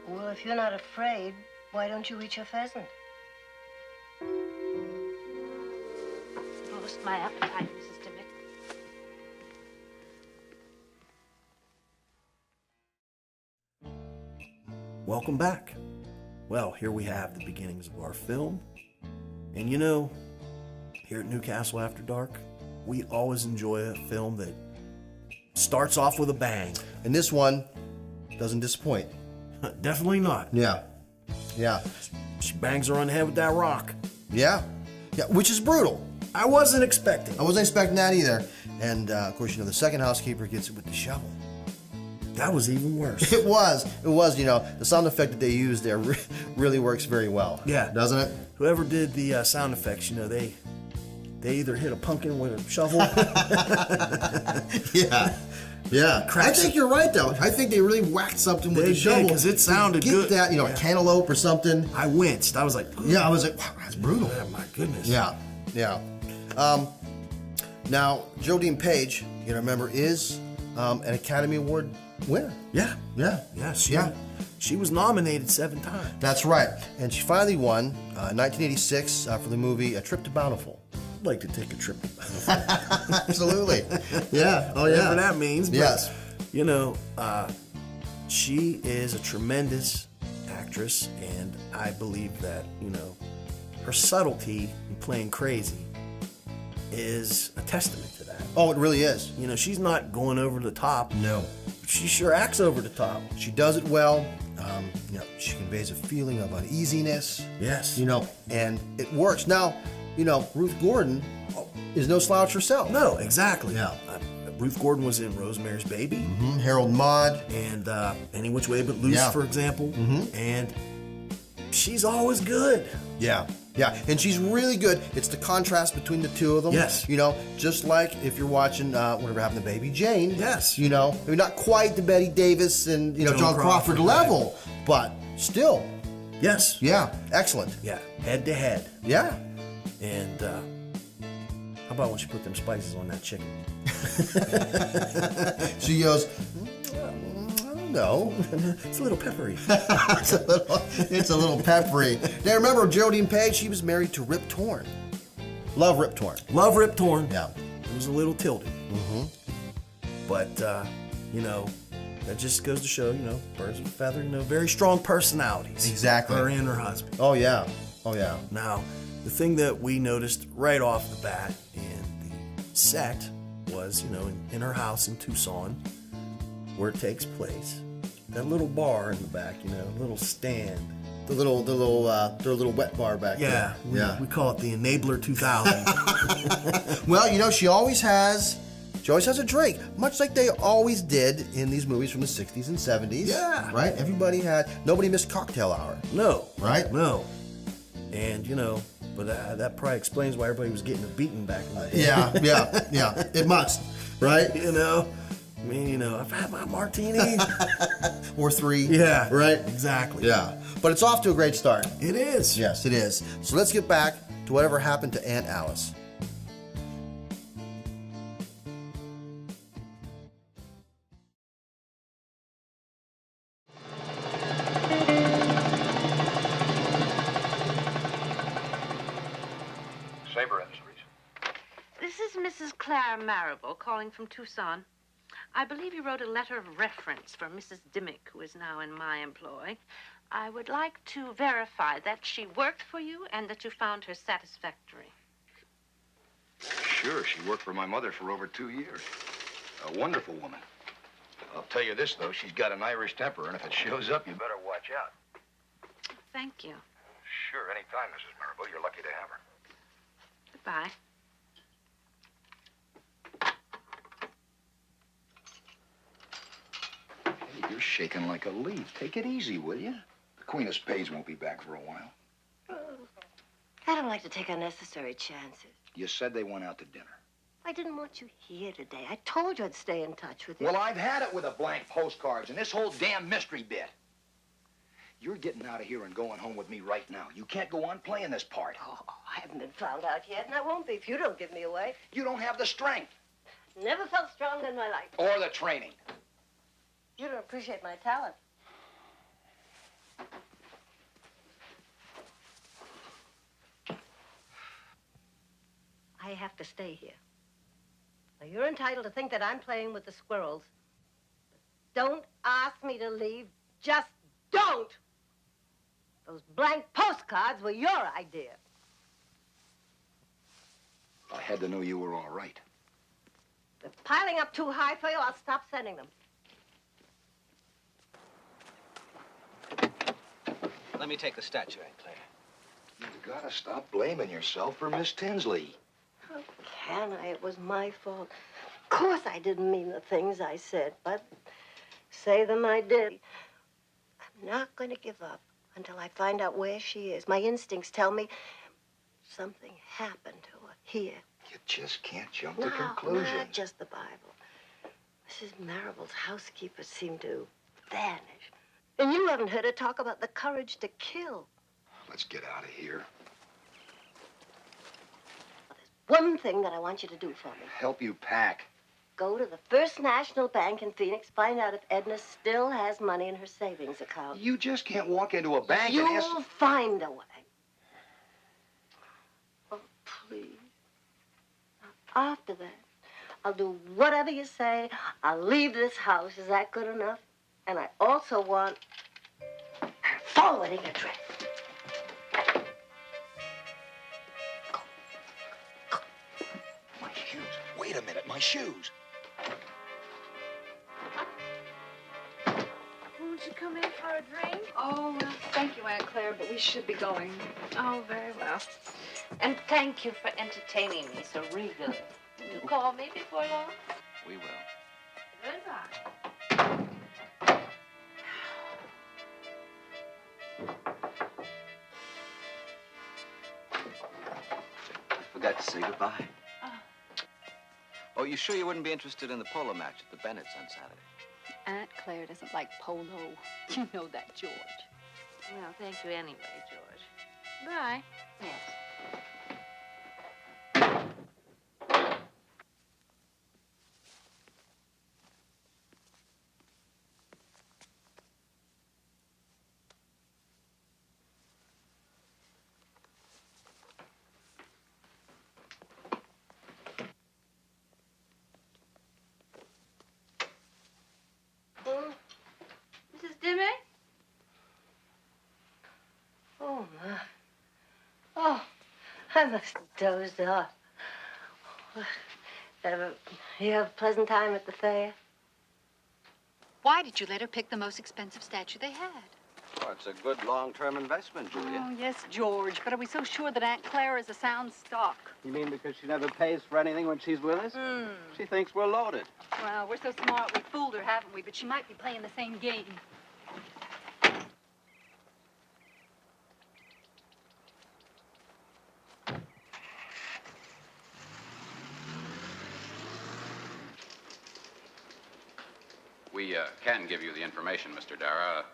Well, if you're not afraid, why don't you eat your pheasant? Roast my appetite, Mrs. Dimmick. Welcome back. Well, here we have the beginnings of our film. And you know, here at Newcastle After Dark, we always enjoy a film that starts off with a bang. And this one doesn't disappoint. Definitely not. Yeah. Yeah. She bangs her on the head with that rock. Yeah. Yeah, which is brutal. I wasn't expecting. I wasn't expecting that either. And, of course, you know, the second housekeeper gets it with the shovel. That was even worse. It was. It was, you know, the sound effect that they used there really works very well. Yeah. Doesn't it? Whoever did the sound effects, you know, they either hit a pumpkin with a shovel. Yeah. Yeah. I think you're right, though. I think they really whacked something with the shovel. Because it sounded good. Get that, you know, a cantaloupe or something. I winced. I was like, ooh. Yeah, I was like, wow, that's brutal. Oh, my goodness. Yeah. Yeah. Now, Geraldine Page, you gotta remember, is an Academy Award winner. Yeah. Yeah. Yeah. She was nominated 7 times. That's right. And she finally won in 1986 for the movie A Trip to Bountiful. I'd like to take a trip to Bountiful. Absolutely. Yeah. Oh, yeah. Whatever that means. But, yes. You know, she is a tremendous actress, and I believe that, you know, her subtlety in playing crazy is a testament to that. Oh, it really is. You know, she's not going over the top. No. She sure acts over the top. She does it well. You know, she conveys a feeling of uneasiness. Yes. You know, and it works. Now, you know, Ruth Gordon is no slouch herself. No, exactly. Yeah. Ruth Gordon was in Rosemary's Baby. Mm-hmm. Harold Maude. And Any Which Way But Loose, for example. Mm-hmm. And she's always good. Yeah. Yeah, and she's really good. It's the contrast between the two of them. Yes. You know, just like if you're watching Whatever Happened to Baby Jane. Yes. You know, I mean, not quite the Betty Davis and, you know, Joan Crawford level, but still. Yes. Yeah, excellent. Yeah, head to head. Yeah. And how about when she put them spices on that chicken? She goes, no. It's a little peppery. It's a little peppery. Now remember, Geraldine Page, she was married to Rip Torn. Love Rip Torn. Love Rip Torn. Yeah. It was a little tilted. Mm-hmm. But, you know, that just goes to show, you know, birds of a feather, you know, very strong personalities. Exactly. Her and her husband. Oh, yeah. Oh, yeah. Now, the thing that we noticed right off the bat in the set was, you know, in her house in Tucson, where it takes place, that little bar in the back, you know, little stand their little wet bar back there. Yeah, we call it the Enabler 2000. Well, you know, she always has a drink, much like they always did in these movies from the 60s and 70s. Yeah. Right? Nobody missed cocktail hour. No. Right? No. And, you know, but that probably explains why everybody was getting a beating back in the day. Yeah. It must, right? You know? I mean, you know, I've had my martini. Or 3. Yeah. Right? Exactly. Yeah. But it's off to a great start. It is. Yes, it is. So let's get back to whatever happened to Aunt Alice. This is Mrs. Claire Marable calling from Tucson. I believe you wrote a letter of reference for Mrs. Dimmick, who is now in my employ. I would like to verify that she worked for you and that you found her satisfactory. Sure, she worked for my mother for over 2 years. A wonderful woman. I'll tell you this, though, she's got an Irish temper, and if it shows up, you better watch out. Thank you. Sure, anytime, Mrs. Marable. You're lucky to have her. Goodbye. Hey, you're shaking like a leaf. Take it easy, will you? The Queen of Spades won't be back for a while. I don't like to take unnecessary chances. You said they went out to dinner. I didn't want you here today. I told you I'd stay in touch with you. Well, I've had it with the blank postcards and this whole damn mystery bit. You're getting out of here and going home with me right now. You can't go on playing this part. Oh, I haven't been found out yet, and I won't be if you don't give me away. You don't have the strength. Never felt stronger in my life. Or the training. You don't appreciate my talent. I have to stay here. Now, you're entitled to think that I'm playing with the squirrels. But don't ask me to leave. Just don't! Those blank postcards were your idea. I had to know you were all right. If they're piling up too high for you, I'll stop sending them. Let me take the statue, Aunt Claire. You've got to stop blaming yourself for Miss Tinsley. How can I? It was my fault. Of course I didn't mean the things I said, but say them I did. I'm not going to give up until I find out where she is. My instincts tell me something happened to her here. You just can't jump to conclusions. Not just the Bible. Mrs. Marable's housekeepers seem to vanish. And you haven't heard her talk about the courage to kill. Let's get out of here. One thing that I want you to do for me. Help you pack. Go to the First National Bank in Phoenix, find out if Edna still has money in her savings account. You just can't walk into a bank and ask... You'll find a way. Oh, please. Now, after that, I'll do whatever you say. I'll leave this house. Is that good enough? And I also want forwarding address. My shoes. Wait a minute, my shoes. Won't you come in for a drink? Oh, well, thank you, Aunt Claire, but we should be going. Oh, very well. And thank you for entertaining me so regally. You call me before long? We will. Goodbye. I forgot to say goodbye. Oh, you sure you wouldn't be interested in the polo match at the Bennett's on Saturday? Aunt Claire doesn't like polo. You know that, George. Well, thank you anyway, George. Bye. Yes. Mrs. Dimmick? Oh, my. Oh, I must have dozed off. You have a pleasant time at the fair? Why did you let her pick the most expensive statue they had? Oh, it's a good long-term investment, Julia. Oh, yes, George. But are we so sure that Aunt Clara is a sound stock? You mean because she never pays for anything when she's with us? She thinks we're loaded. Well, we're so smart we fooled her, haven't we? But she might be playing the same game. We can give you the information, Mr. Dara.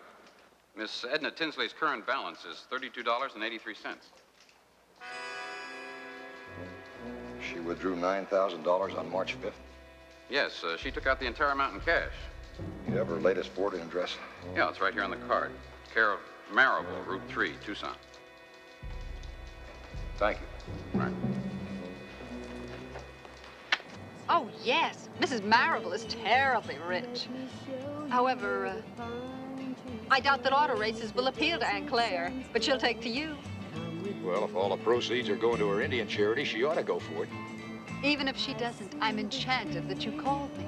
Miss Edna Tinsley's current balance is $32.83. She withdrew $9,000 on March 5th. Yes, she took out the entire amount in cash. You have her latest forwarding address? Yeah, it's right here on the card. Care of Marable, Route 3, Tucson. Thank you. Right. Oh, yes. Mrs. Marable is terribly rich. However, I doubt that auto races will appeal to Aunt Claire, but she'll take to you. Well, if all the proceeds are going to her Indian charity, she ought to go for it. Even if she doesn't, I'm enchanted that you called me.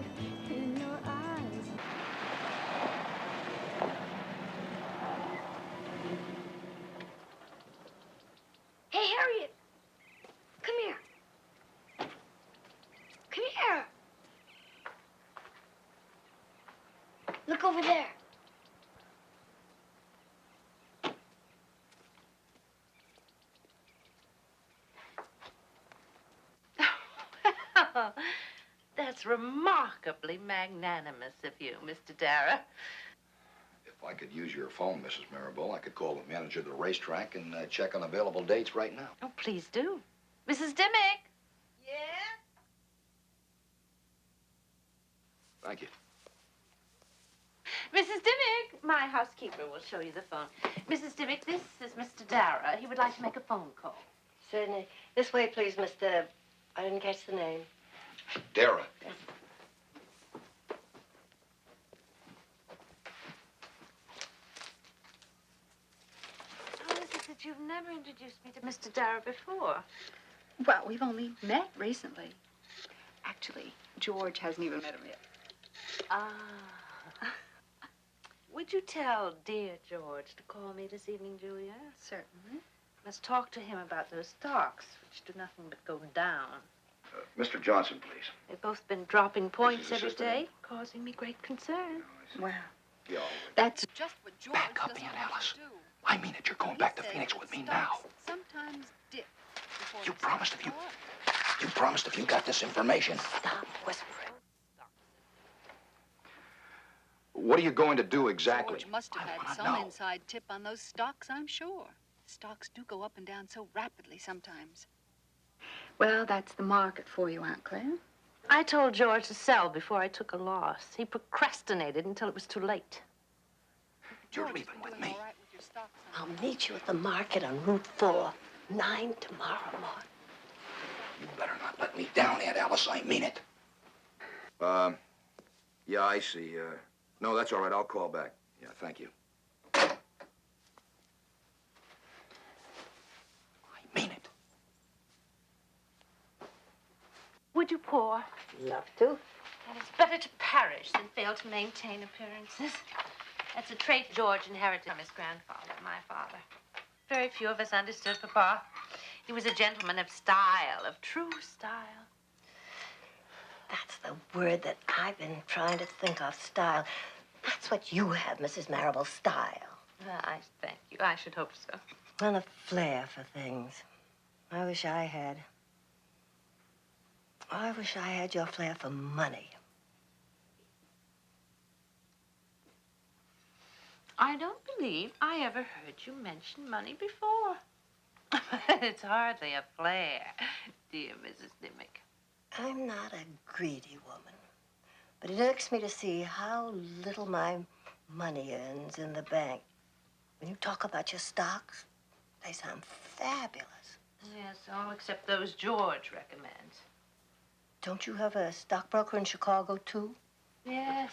Hey, Harriet. Come here. Come here. Look over there. That's remarkably magnanimous of you, Mr. Dara. If I could use your phone, Mrs. Marable, I could call the manager of the racetrack and check on available dates right now. Oh, please do. Mrs. Dimmick. Yes? Thank you. Mrs. Dimmick, my housekeeper will show you the phone. Mrs. Dimmick, this is Mr. Dara. He would like to make a phone call. Certainly. This way, please, Mr. I didn't catch the name. Dara. Yes. How is it that you've never introduced me to Mr. Dara before? Well, we've only met recently. Actually, George hasn't even met him yet. Ah. Would you tell dear George to call me this evening, Julia? Certainly. Must talk to him about those stocks, which do nothing but go down. Mr. Johnson, please. They've both been dropping points This is every Assistant. day, causing me great concern. Well, Yeah. that's just what George Back up, doesn't Aunt want Alice. to do. I mean it. You're going back to Phoenix with me now. Sometimes dip. You promised if you got this information. Stop whispering. What are you going to do exactly? George must have I had wanna some know. inside tip on those stocks, I'm sure. Stocks do go up and down so rapidly sometimes. Well, that's the market for you, Aunt Claire. I told George to sell before I took a loss. He procrastinated until it was too late. You're leaving with me. I'll meet you at the market on Route 4, 9 tomorrow morning. You better not let me down, Aunt Alice. I mean it. Yeah, I see. No, that's all right. I'll call back. Yeah, thank you. I mean it. Would you pour? Love to. And it's better to perish than fail to maintain appearances. That's a trait George inherited from his grandfather, my father. Very few of us understood Papa. He was a gentleman of style, of true style. That's the word that I've been trying to think of, style. That's what you have, Mrs. Marable, style. I thank you. I should hope so. And a flair for things. I wish I had. I wish I had your flair for money. I don't believe I ever heard you mention money before. It's hardly a flair, dear Mrs. Dimmick. I'm not a greedy woman, but it irks me to see how little my money earns in the bank. When you talk about your stocks, they sound fabulous. Yes, all except those George recommends. Don't you have a stockbroker in Chicago, too? Yes.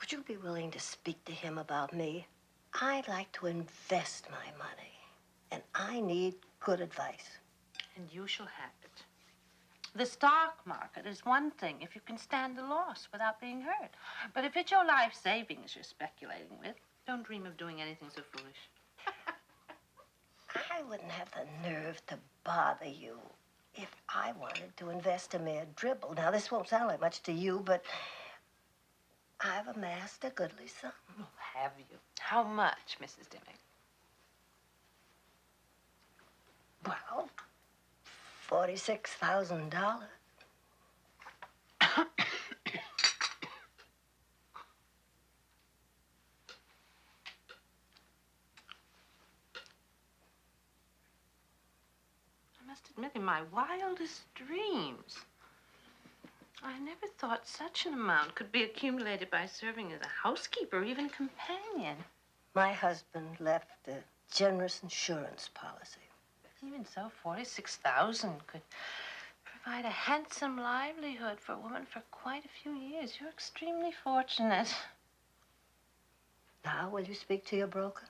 Would you be willing to speak to him about me? I'd like to invest my money, and I need good advice. And you shall have it. The stock market is one thing if you can stand a loss without being hurt. But if it's your life savings you're speculating with, Don't dream of doing anything so foolish. I wouldn't have the nerve to bother you if I wanted to invest a mere dribble. Now, this won't sound like much to you, but I've amassed a goodly sum. Oh, have you? How much, Mrs. Dimmick? Well, $46,000. I must admit, in my wildest dreams, I never thought such an amount could be accumulated by serving as a housekeeper or even a companion. My husband left a generous insurance policy. Even so, 46,000 could provide a handsome livelihood for a woman for quite a few years. You're extremely fortunate. Now, will you speak to your broker?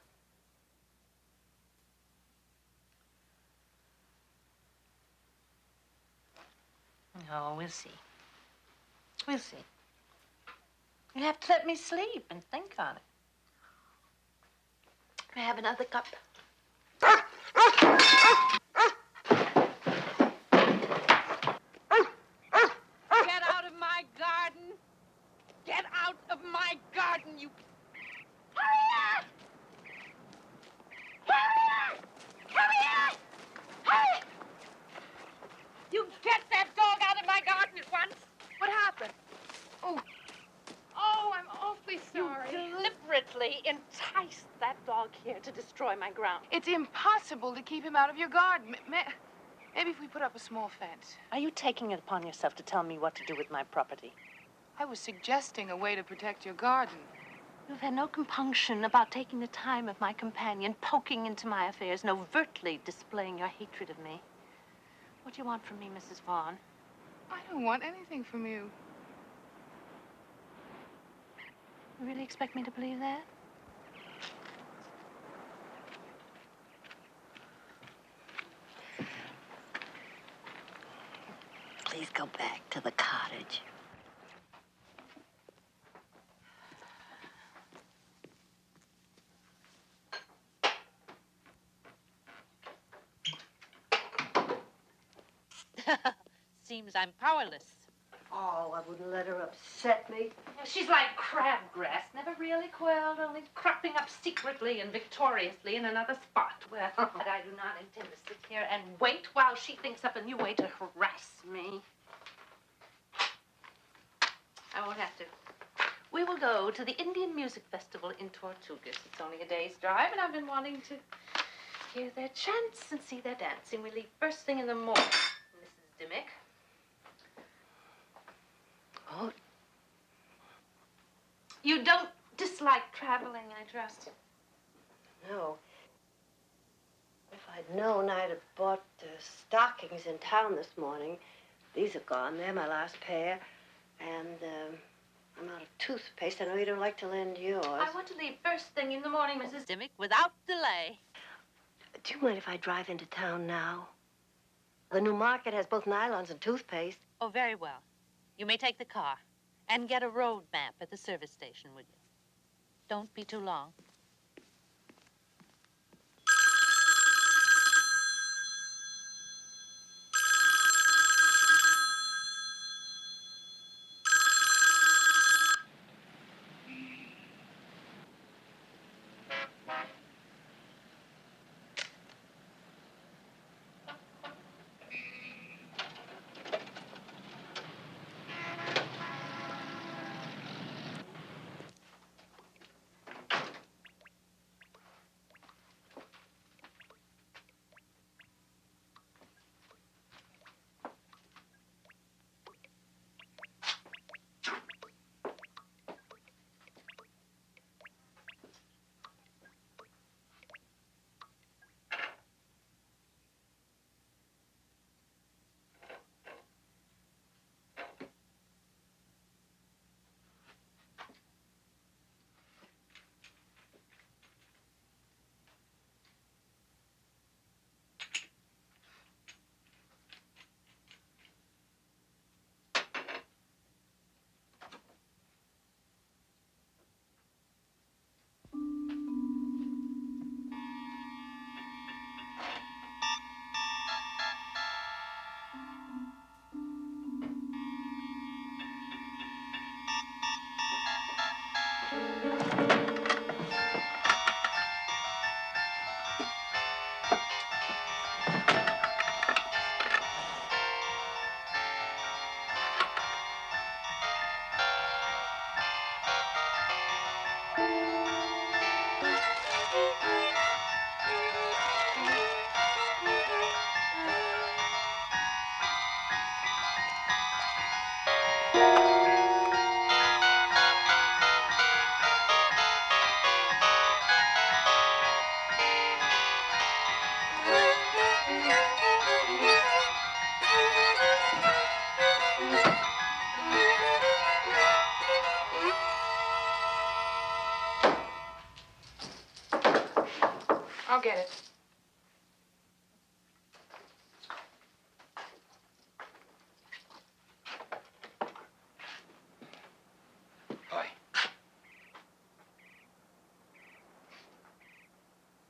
Oh, we'll see. We'll see. You have to let me sleep and think on it. Can I have another cup? Get out of my garden! Get out of my garden, you... Hurry up! Hurry up! Hurry up! Hurry! You get that dog out of my garden at once! What happened? Oh, I'm awfully sorry. You deliberately enticed that dog here to destroy my ground. It's impossible to keep him out of your garden. Maybe if we put up a small fence. Are you taking it upon yourself to tell me what to do with my property? I was suggesting a way to protect your garden. You've had no compunction about taking the time of my companion, poking into my affairs, and overtly displaying your hatred of me. What do you want from me, Mrs. Vaughn? I don't want anything from you. You really expect me to believe that? Please go back to the cottage. Seems I'm powerless. Oh, I wouldn't let her upset me. She's like crabgrass, never really quelled, only cropping up secretly and victoriously in another spot. Well, but I do not intend to sit here and wait while she thinks up a new way to harass me. I won't have to. We will go to the Indian Music Festival in Tortugas. It's only a day's drive, and I've been wanting to hear their chants and see their dancing. We leave first thing in the morning, Mrs. Dimmick. Oh. You don't dislike traveling, I trust. No. If I'd known, I'd have bought stockings in town this morning. These are gone. They're my last pair. And I'm out of toothpaste. I know you don't like to lend yours. I want to leave first thing in the morning, Mrs. Dimmick, without delay. Do you mind if I drive into town now? The new market has both nylons and toothpaste. Oh, very well. You may take the car and get a road map at the service station, will you? Don't be too long.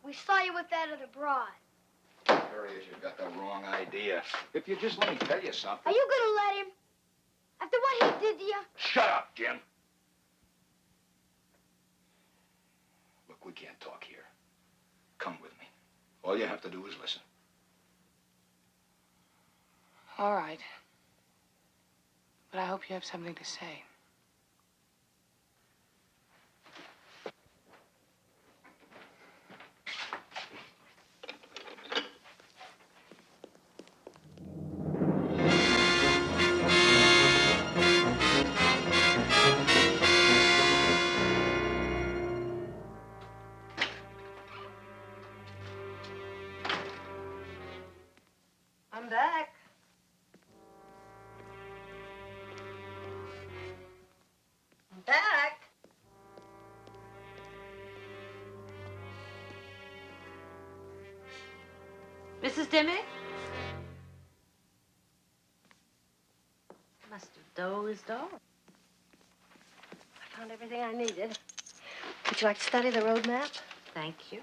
We saw you with that other broad. Harriet, you've got the wrong idea. If you just let me tell you something. Are you gonna let him? After what he did to you? Shut up, Jim. Look, we can't talk here. Come with me. All you have to do is listen. All right. But I hope you have something to say. I'm back. I'm back. Mrs. Dimmick? Must have dozed off. I found everything I needed. Would you like to study the road map? Thank you.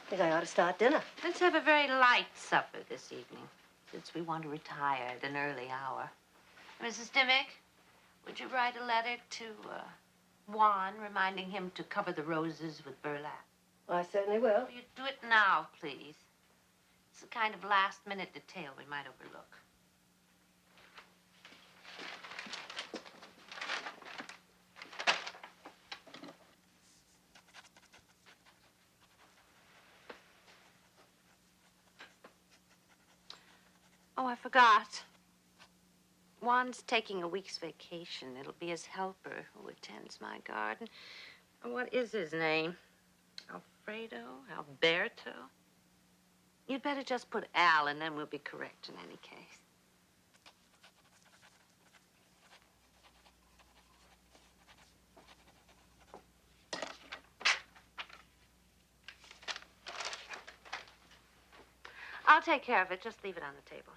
I think I ought to start dinner. Let's have a very light supper this evening, since we want to retire at an early hour. Mrs. Dimmick, would you write a letter to Juan reminding him to cover the roses with burlap? I certainly will. Will you do it now, please? It's the kind of last-minute detail we might overlook. Oh, I forgot. Juan's taking a week's vacation. It'll be his helper who attends my garden. What is his name? Alfredo? Alberto? You'd better just put Al, and then we'll be correct in any case. I'll take care of it. Just leave it on the table.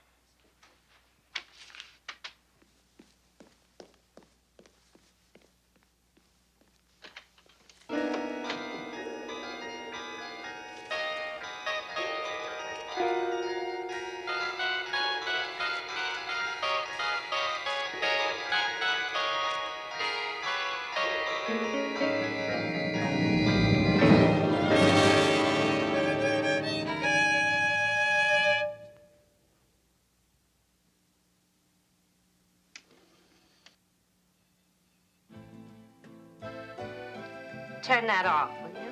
Turn that off, will you?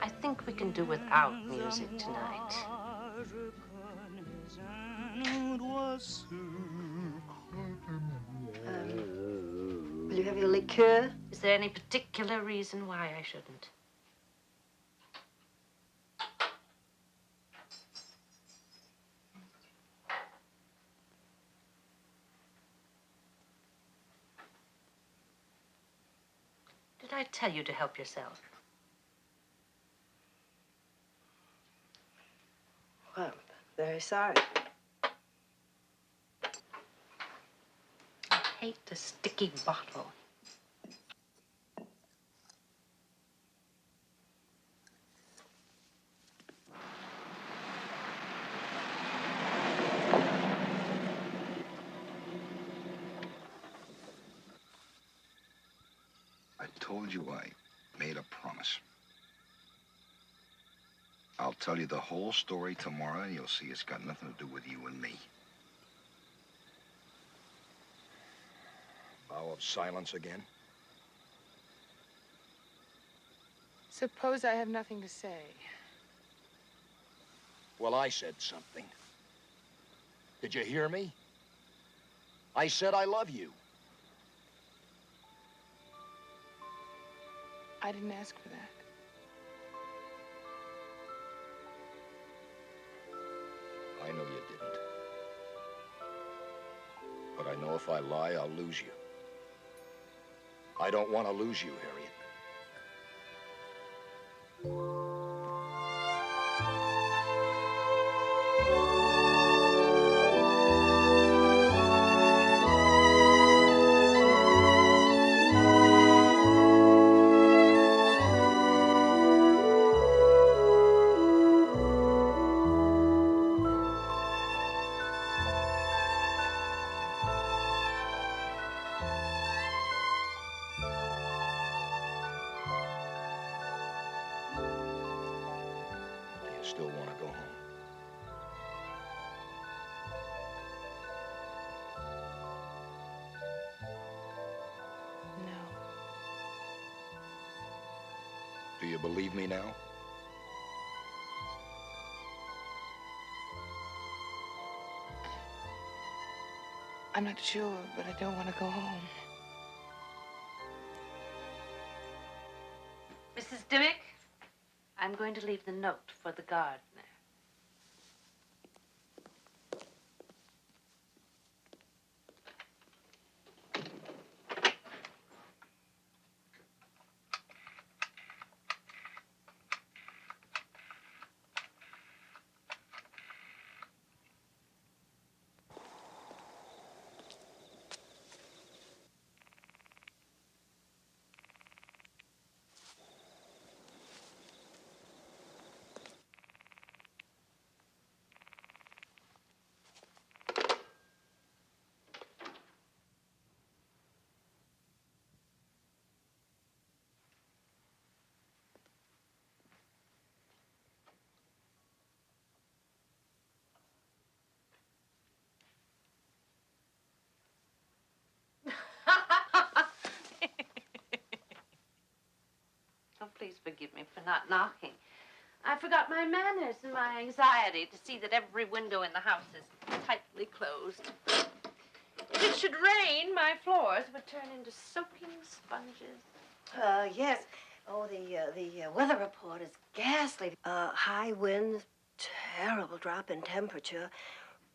I think we can do without music tonight. Will you have your liqueur? Is there any particular reason why I shouldn't? Did I tell you to help yourself? Well, I'm very sorry. I hate the sticky bottle. I told you I made a promise. I'll tell you the whole story tomorrow, and you'll see it's got nothing to do with you and me. Vow of silence again? Suppose I have nothing to say. Well, I said something. Did you hear me? I said I love you. I didn't ask for that. I know you didn't. But I know if I lie, I'll lose you. I don't want to lose you, Harriet. still want to go home? No. Do you believe me now? I'm not sure, but I don't want to go home. Mrs. Dimmick, I'm going to leave the note for the gardener. Oh, please forgive me for not knocking. I forgot my manners in my anxiety to see that every window in the house is tightly closed. If it should rain, my floors would turn into soaking sponges. Yes. Oh, the weather report is ghastly. High winds, terrible drop in temperature.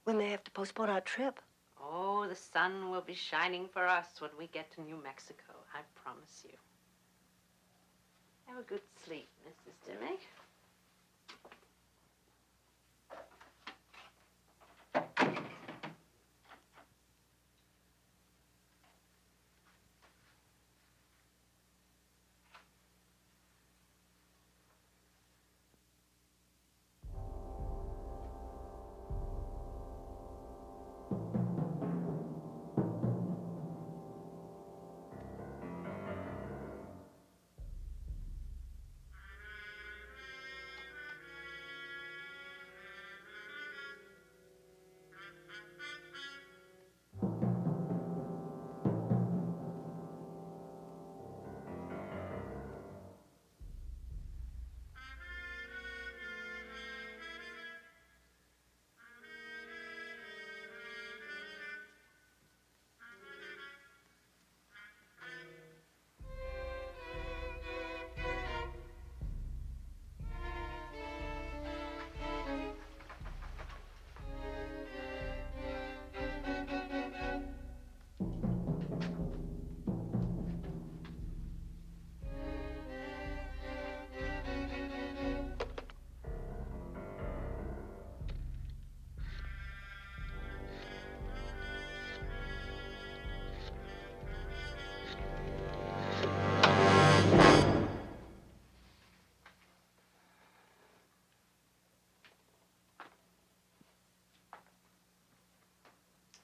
We may have to postpone our trip. Oh, the sun will be shining for us when we get to New Mexico, I promise you. Have a good sleep, Mrs. Dimmick.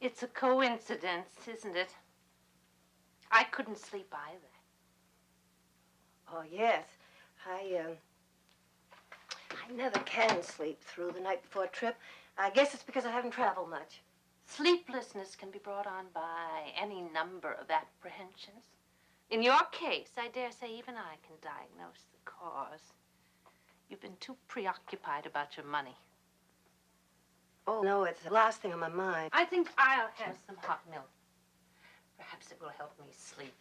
It's a coincidence, isn't it? I couldn't sleep either. Oh, yes. I never can sleep through the night before a trip. I guess it's because I haven't traveled much. Sleeplessness can be brought on by any number of apprehensions. In your case, I dare say even I can diagnose the cause. You've been too preoccupied about your money. Oh, no, it's the last thing on my mind. I think I'll have some hot milk. Perhaps it will help me sleep.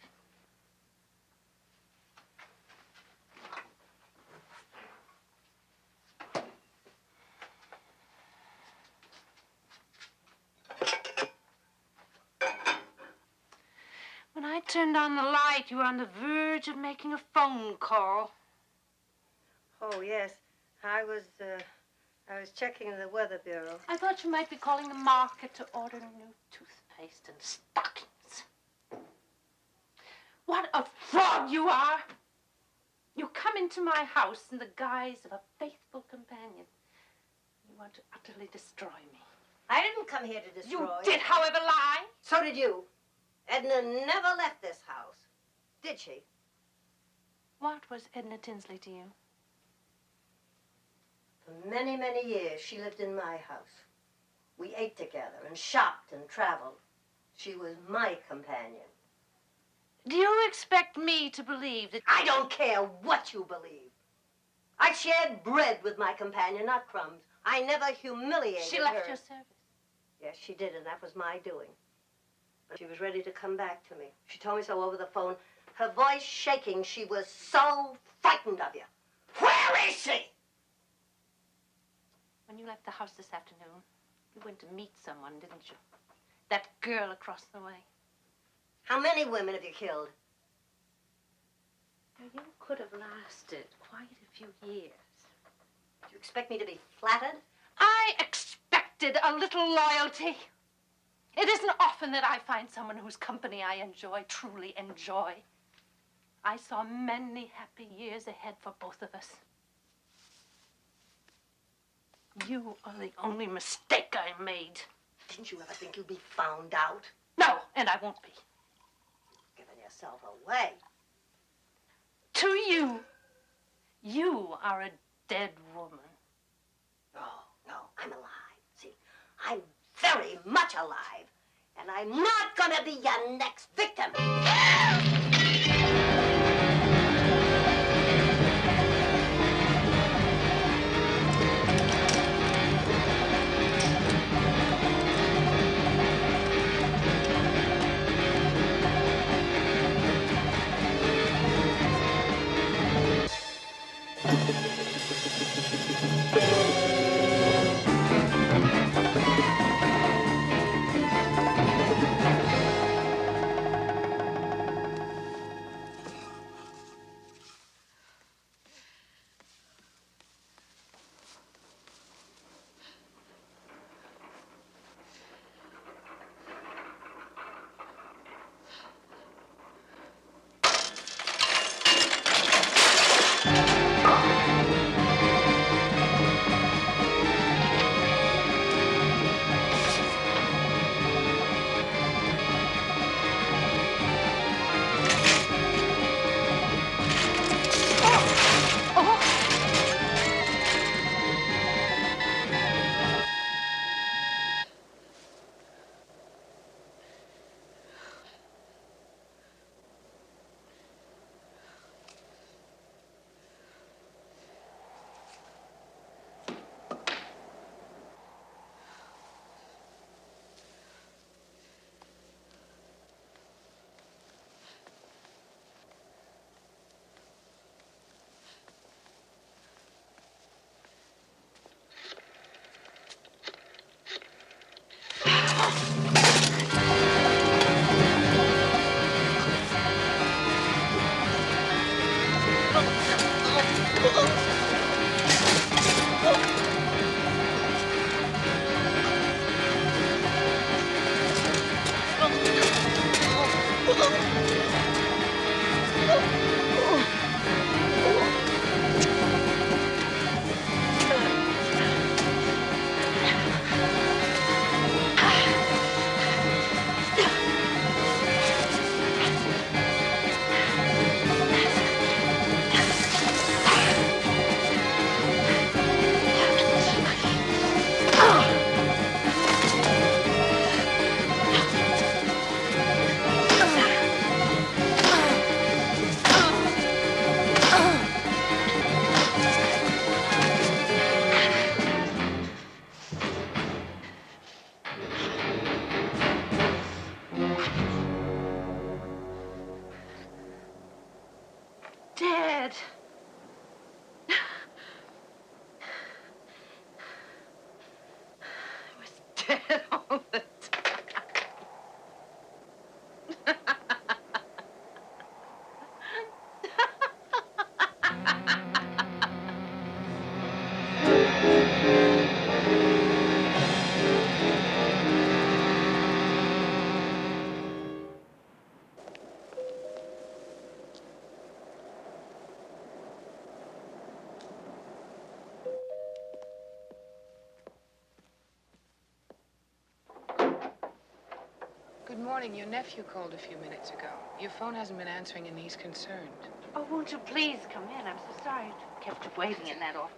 When I turned on the light, you were on the verge of making a phone call. Oh, yes. I was checking the Weather Bureau. I thought you might be calling the market to order new toothpaste and stockings. What a fraud you are! You come into my house in the guise of a faithful companion. You want to utterly destroy me. I didn't come here to destroy. You did, however, lie. So did you. Edna never left this house, did she? What was Edna Tinsley to you? For many, many years, she lived in my house. We ate together and shopped and traveled. She was my companion. Do you expect me to believe that... I don't care what you believe. I shared bread with my companion, not crumbs. I never humiliated her. She left your service? Yes, she did, and that was my doing. But she was ready to come back to me. She told me so over the phone. Her voice shaking, she was so frightened of you. Where is she? When you left the house this afternoon, you went to meet someone, didn't you? That girl across the way. How many women have you killed? Now, you could have lasted quite a few years. Do you expect me to be flattered? I expected a little loyalty. It isn't often that I find someone whose company I enjoy, truly enjoy. I saw many happy years ahead for both of us. You are the only mistake I made. Didn't you ever think you'd be found out? No, and I won't be. Giving yourself away. To you, you are a dead woman. No, I'm alive. See, I'm very much alive. And I'm not gonna be your next victim. Good morning. Your nephew called a few minutes ago. Your phone hasn't been answering and he's concerned. Oh, won't you please come in? I'm so sorry to kept you waiting in that awful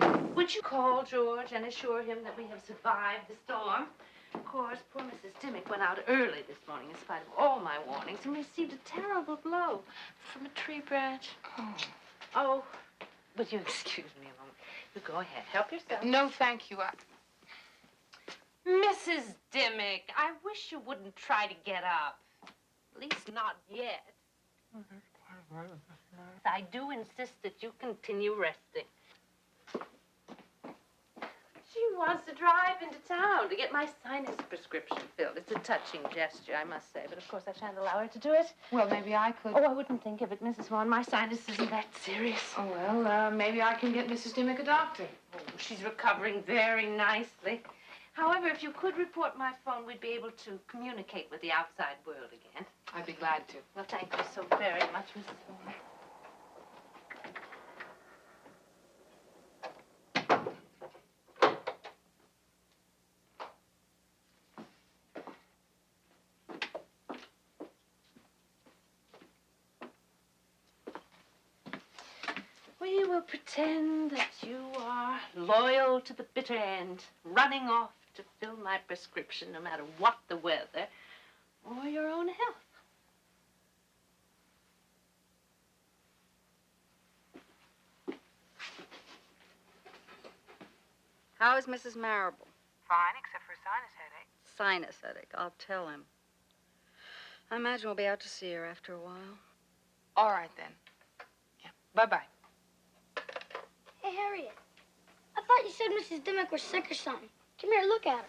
inn. Would you call George and assure him that we have survived the storm? Of course, poor Mrs. Dimmock went out early this morning in spite of all my warnings and received a terrible blow from a tree branch. Oh, would you excuse me a moment? You go ahead. Help yourself. No, thank you. Mrs. Dimmock, I wish you wouldn't try to get up. At least not yet. I do insist that you continue resting. She wants to drive into town to get my sinus prescription filled. It's a touching gesture, I must say, but of course I shan't allow her to do it. Well, maybe I could. Oh, I wouldn't think of it, Mrs. Vaughn. My sinus isn't that serious. Oh, well, maybe I can get Mrs. Dimmock a doctor. Oh, she's recovering very nicely. However, if you could report my phone, we'd be able to communicate with the outside world again. I'd be glad to. Well, thank you so very much, Mrs. Vaughn. We will pretend that you are loyal to the bitter end, running off to fill my prescription no matter what the weather or your own health. How is Mrs. Marable? Fine, except for a sinus headache. Sinus headache. I'll tell him. I imagine we'll be out to see her after a while. All right, then. Yeah. Bye-bye. Hey, Harriet. I thought you said Mrs. Dimmock was sick or something. Come here, look at her.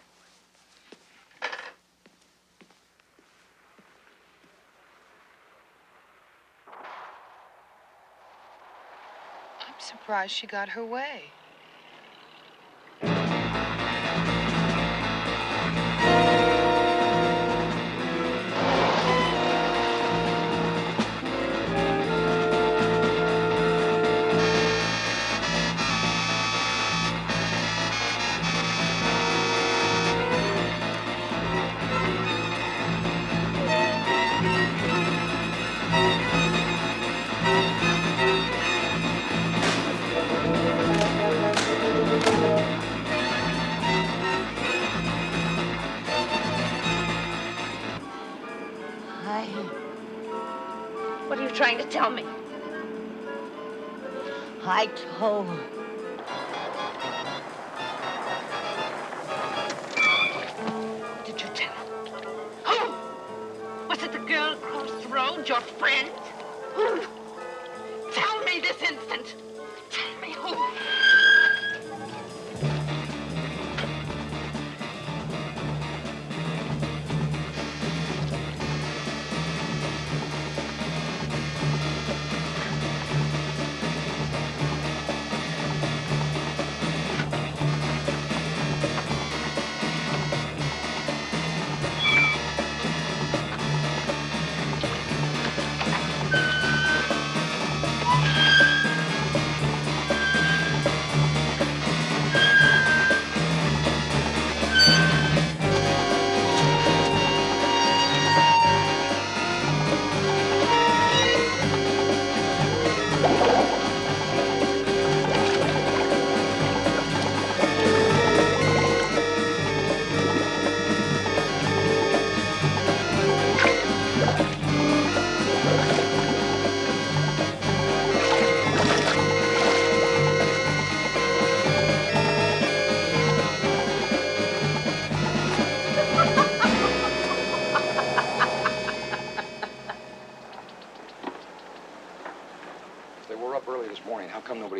I'm surprised she got her way. What are you trying to tell me? I told. What did you tell her? Who? Was it the girl across the road, your friend? Who? Tell me this instant. Tell me who.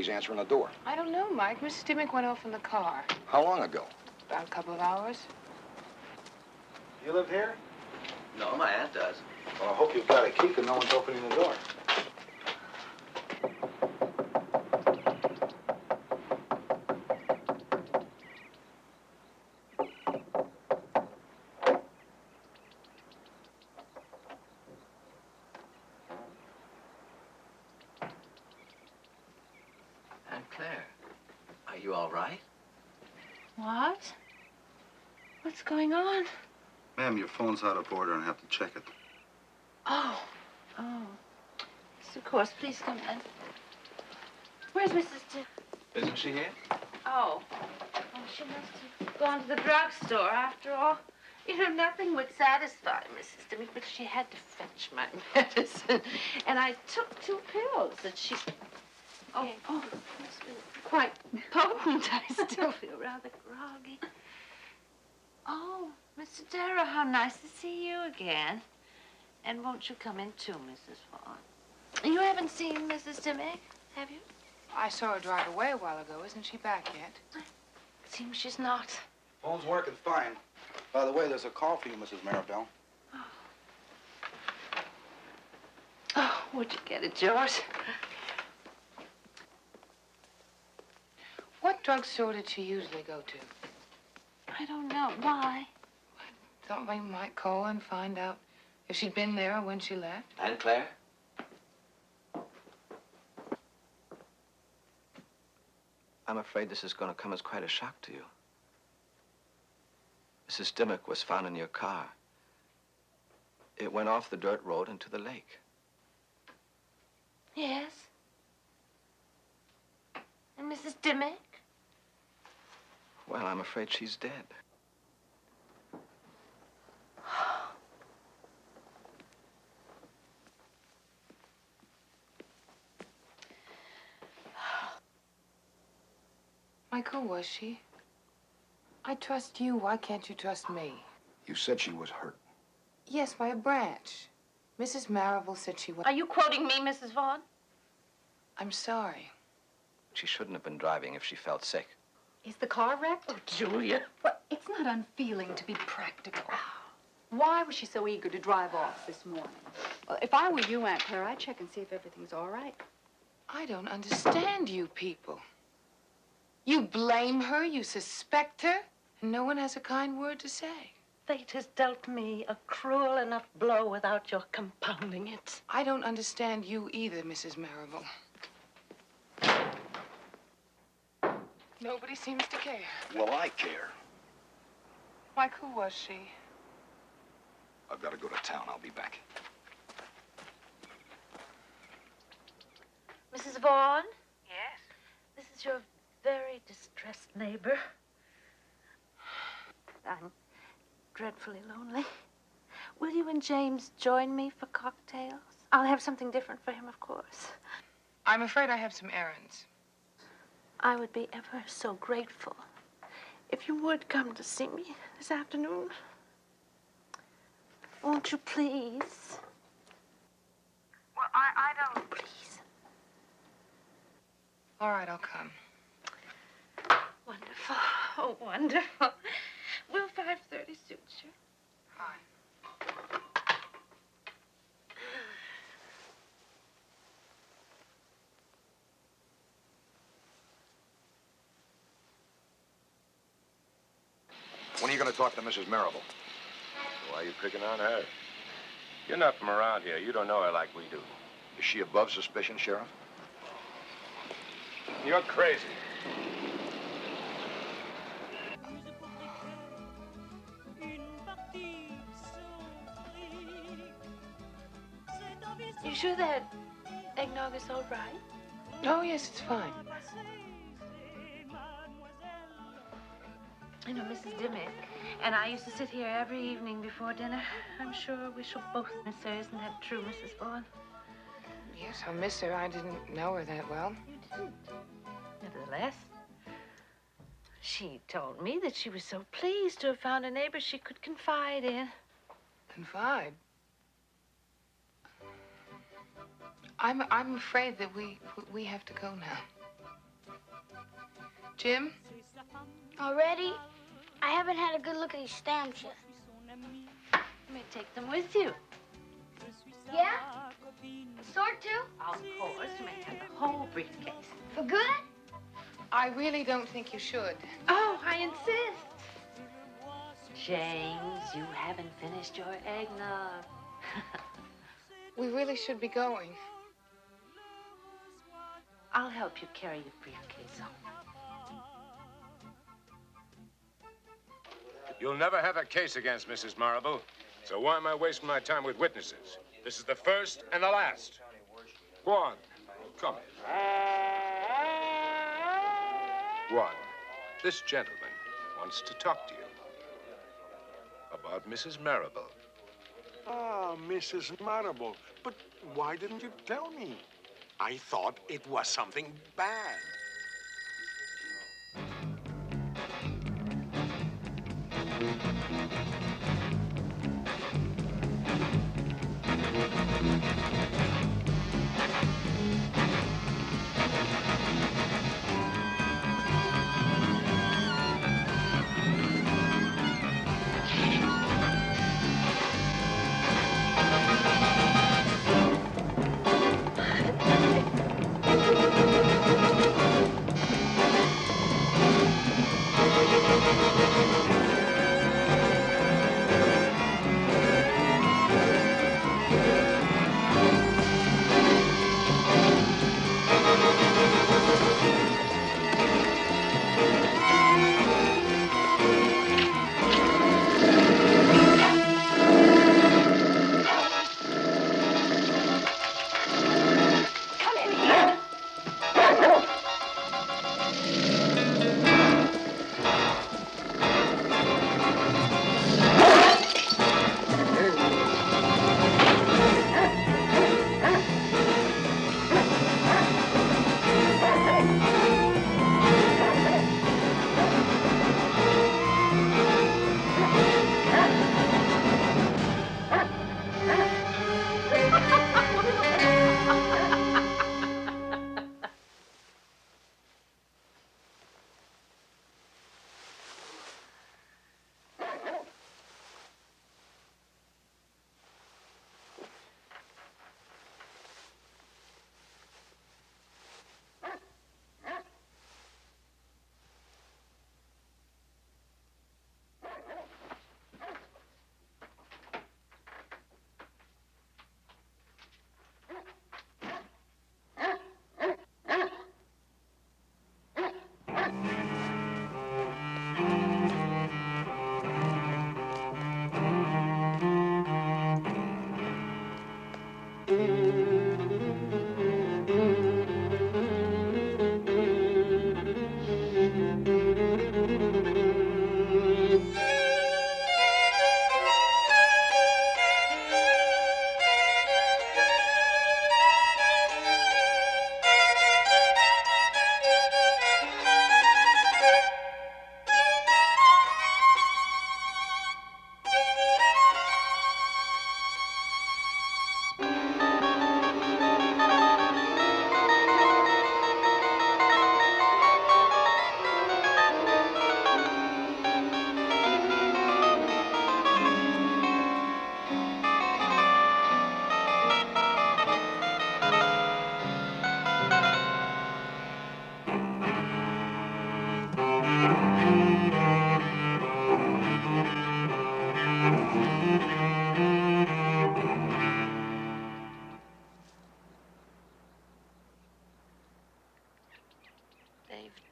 Answering the door. I don't know, Mike. Mrs. Dimmock went off in the car. How long ago? About a couple of hours. You live here? No, my aunt does. Well, I hope you've got a key because no one's opening the door. What? What's going on? Ma'am, your phone's out of order and I have to check it. Oh. Yes, of course. Please come in. Where's Mrs. Dimmock? Isn't she here? Oh, she must have gone to the drugstore after all. You know, nothing would satisfy Mrs. Dimmick, but she had to fetch my medicine. And I took 2 pills that she... Oh, it's been quite potent. I still feel rather groggy. Oh, Mr. Darrow, how nice to see you again. And won't you come in too, Mrs. Vaughn? You haven't seen Mrs. Dimmick, have you? I saw her drive away a while ago. Isn't she back yet? It seems she's not. Phone's working fine. By the way, there's a call for you, Mrs. Maribel. Oh, would you get it, George? What drugstore did she usually go to? I don't know. Why? Thought we might call and find out if she'd been there or when she left. And Claire? I'm afraid this is going to come as quite a shock to you. Mrs. Dimmock was found in your car. It went off the dirt road into the lake. Yes. And Mrs. Dimmick? Well, I'm afraid she's dead. Mike, who was she? I trust you. Why can't you trust me? You said she was hurt. Yes, by a branch. Mrs. Marable said she was... Are you quoting me, Mrs. Vaughn? I'm sorry. She shouldn't have been driving if she felt sick. Is the car wrecked? Oh, Julia. Well, it's not unfeeling to be practical. Why was she so eager to drive off this morning? Well, if I were you, Aunt Claire, I'd check and see if everything's all right. I don't understand you people. You blame her, you suspect her, and no one has a kind word to say. Fate has dealt me a cruel enough blow without your compounding it. I don't understand you either, Mrs. Marable. Nobody seems to care. Well, I care. Mike, who was she? I've got to go to town. I'll be back. Mrs. Vaughn? Yes? This is your very distressed neighbor. I'm dreadfully lonely. Will you and James join me for cocktails? I'll have something different for him, of course. I'm afraid I have some errands. I would be ever so grateful if you would come to see me this afternoon. Won't you please? Well, I don't... Please. All right, I'll come. Wonderful. Oh, wonderful. Will 5:30 suit you? Fine. When are you going to talk to Mrs. Marable? Why are you picking on her? You're not from around here. You don't know her like we do. Is she above suspicion, Sheriff? You're crazy. You sure that eggnog is all right? Oh, yes, it's fine. You know, Mrs. Dimmick and I used to sit here every evening before dinner. I'm sure we shall both miss her. Isn't that true, Mrs. Vaughn? Yes, I'll miss her. I didn't know her that well. You didn't. Nevertheless, she told me that she was so pleased to have found a neighbor she could confide in. Confide? I'm afraid that we have to go now. Jim? Already? I haven't had a good look at these stamps yet. You may take them with you. Yeah? Sort to? Of course, you may have the whole briefcase. For good? I really don't think you should. Oh, I insist. James, you haven't finished your eggnog. We really should be going. I'll help you carry your briefcase home. You'll never have a case against Mrs. Marable, so why am I wasting my time with witnesses? This is the first and the last. Go on. Come. Go on. This gentleman wants to talk to you about Mrs. Marrable. Ah, Mrs. Marrable. But why didn't you tell me? I thought it was something bad.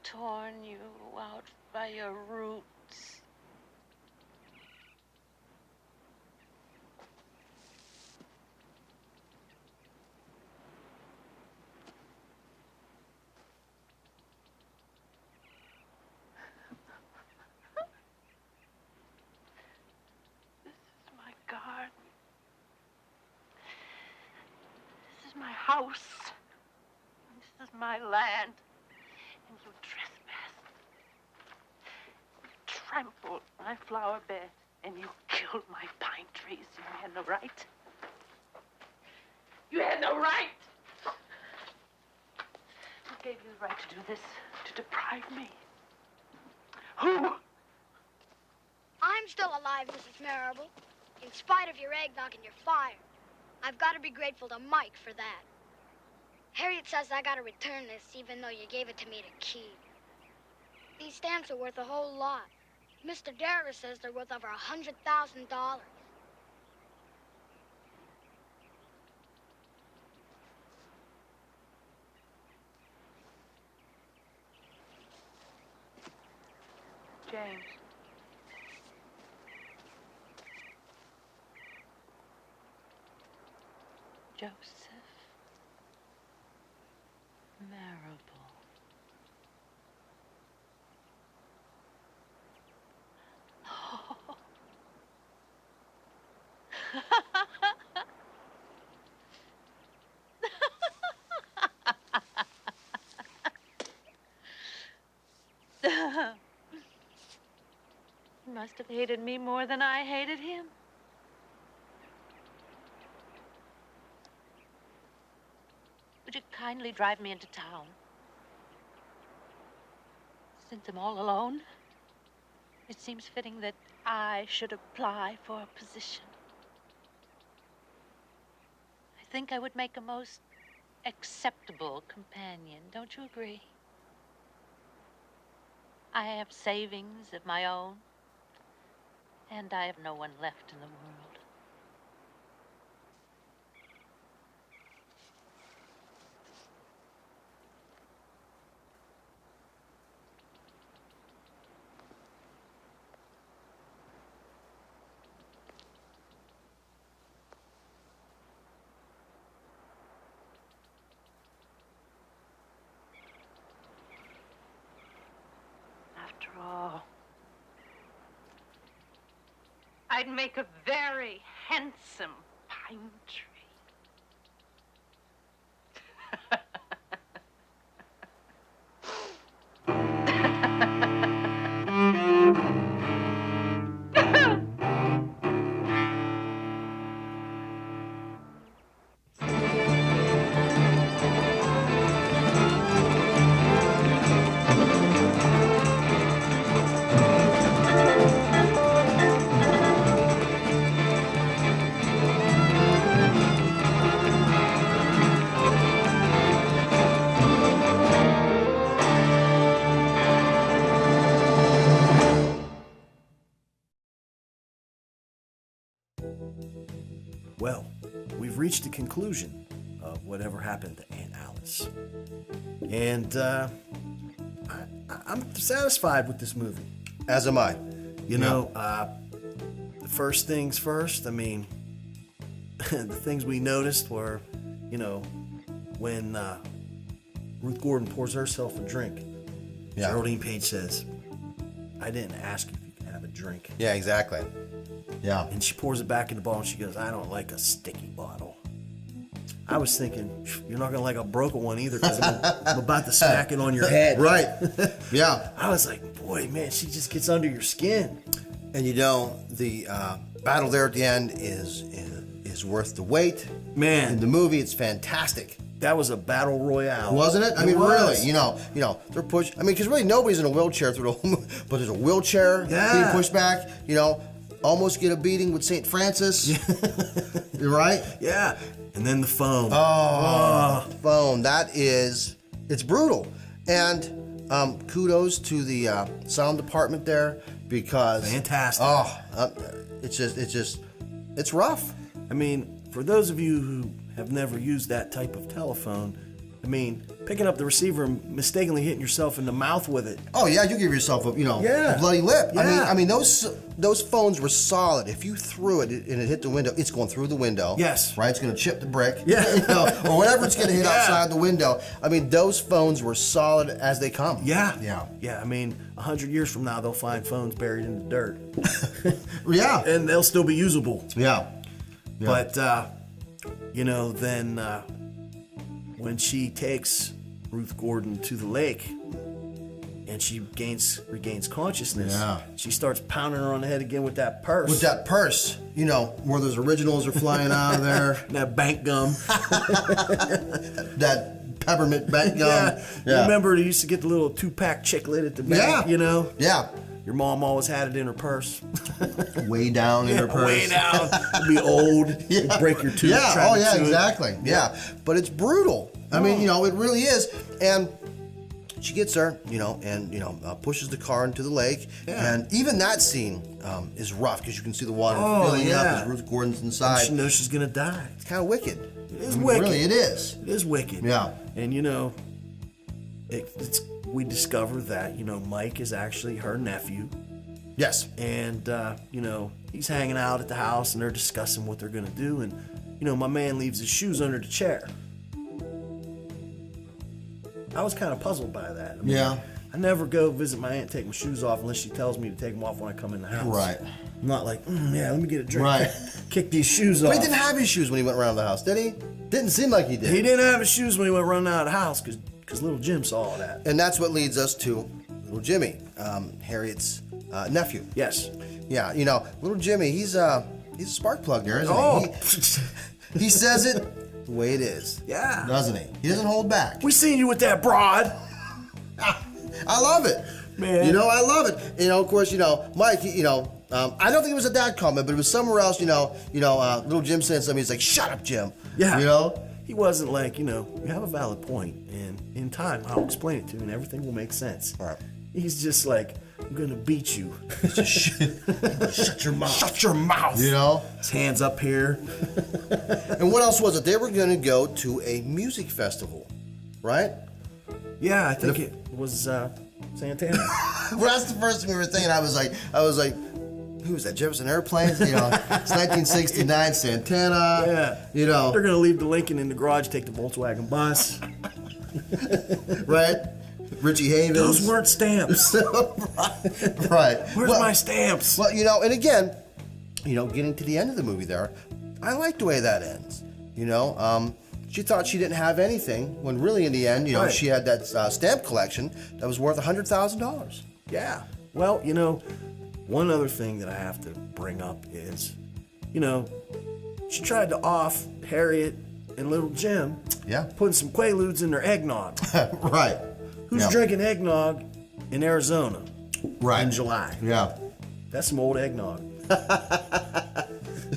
Torn you out by your roots. This is my garden. This is my house. This is my land. And you trespassed. You trampled my flower bed, and you killed my pine trees. You had no right. You had no right. Who gave you the right to do this? To deprive me? Who? I'm still alive, Mrs. Marrable. In spite of your eggnog and your fire. I've got to be grateful to Mike for that. Harriet says I gotta return this, even though you gave it to me to keep. These stamps are worth a whole lot. Mr. Darrow says they're worth over $100,000. James. Joseph Marrable. He must have hated me more than I hated him. Would you kindly drive me into town? Since I'm all alone, it seems fitting that I should apply for a position. I think I would make a most acceptable companion, don't you agree? I have savings of my own, and I have no one left in the world. After all, I'd make a very handsome pine tree. Well, we've reached the conclusion of whatever happened to Aunt Alice. And I'm satisfied with this movie. As am I. You know, the first things first, I mean, the things we noticed were, you know, when Ruth Gordon pours herself a drink, Geraldine Page says, "I didn't ask if you could have a drink." Yeah, exactly. Yeah. And she pours it back in the bottle and she goes, "I don't like a sticky bottle." I was thinking, you're not going to like a broken one either because I'm about to smack it on your head. Right. Yeah. I was like, boy, man, she just gets under your skin. And you know, the battle there at the end is worth the wait. Man. In the movie, it's fantastic. That was a battle royale. Wasn't it? I mean, was. really, you know, they're pushed. I mean, because really nobody's in a wheelchair through the whole movie, but there's a wheelchair being pushed back, you know, almost get a beating with St. Francis. You're right? Yeah. And then the phone. Phone. It's brutal. And kudos to the sound department there because fantastic. It's rough. I mean, for those of you who have never used that type of telephone, I mean, picking up the receiver and mistakenly hitting yourself in the mouth with it. Oh yeah, you give yourself a bloody lip. Yeah. I mean those phones were solid. If you threw it and it hit the window, it's going through the window. Yes. Right. It's going to chip the brick. Yeah. Or whatever it's going to hit outside the window. I mean, those phones were solid as they come. Yeah. Yeah. Yeah. I mean, 100 years from now, they'll find phones buried in the dirt. Yeah. And they'll still be usable. Yeah. But you know, then when she takes Ruth Gordon to the lake and she regains consciousness, she starts pounding her on the head again with that purse. With that purse, you know, where those originals are flying out of there. That bank gum. That peppermint bank gum. Yeah. Remember, you used to get the little 2-pack chiclet at the bank, you know? Yeah. Your mom always had it in her purse. Way down in her purse. Way down. It'd be old. It'd break your tooth. Yeah, exactly. Yeah. But it's brutal. I mean, you know, it really is. And she gets there, you know, and, you know, pushes the car into the lake. Yeah. And even that scene is rough because you can see the water filling up as Ruth Gordon's inside. And she knows she's going to die. It's kind of wicked. It is wicked. Really, it is. It is wicked. Yeah. And, you know, we discover that, you know, Mike is actually her nephew. Yes. And, you know, he's hanging out at the house and they're discussing what they're going to do. And, you know, my man leaves his shoes under the chair. I was kind of puzzled by that. I mean, I never go visit my aunt and take my shoes off unless she tells me to take them off when I come in the house. Right. I'm not like, yeah, let me get a drink. Right. Kick these shoes off. But he didn't have his shoes when he went around the house, did he? Didn't seem like he did. He didn't have his shoes when he went running out of the house because little Jim saw all that. And that's what leads us to little Jimmy, Harriet's nephew. Yes. Yeah, you know, little Jimmy, he's a spark plug there, isn't he? He says it the way it is. Yeah. Doesn't he? He doesn't hold back. We seen you with that broad. I love it. Man. You know, I love it. You know, of course, you know, Mike, I don't think it was a dad comment, but it was somewhere else, little Jim said something, he's like, shut up, Jim. Yeah. You know? He wasn't like, you have a valid point, and in time, I'll explain it to you, and everything will make sense. All right. He's just like, I'm gonna beat you. Shut your mouth. Shut your mouth. You know? His hands up here. And what else was it? They were gonna go to a music festival, right? Yeah, I think it was Santana. Well, that's the first thing we were thinking. I was like, who was that? Jefferson Airplanes? You know, it's 1969, Santana. Yeah. You know. They're gonna leave the Lincoln in the garage, take the Volkswagen bus. Right? Richie Havens. Those weren't stamps. Right. Where's my stamps? Well, and again, getting to the end of the movie there, I like the way that ends. She thought she didn't have anything when really in the end, Right. she had that stamp collection that was worth $100,000. Yeah. Well, one other thing that I have to bring up is, she tried to off Harriet and little Jim. Yeah. Putting some Quaaludes in their eggnog. Right. Who's Yeah. drinking eggnog in Arizona? Right. In July. Yeah. That's some old eggnog.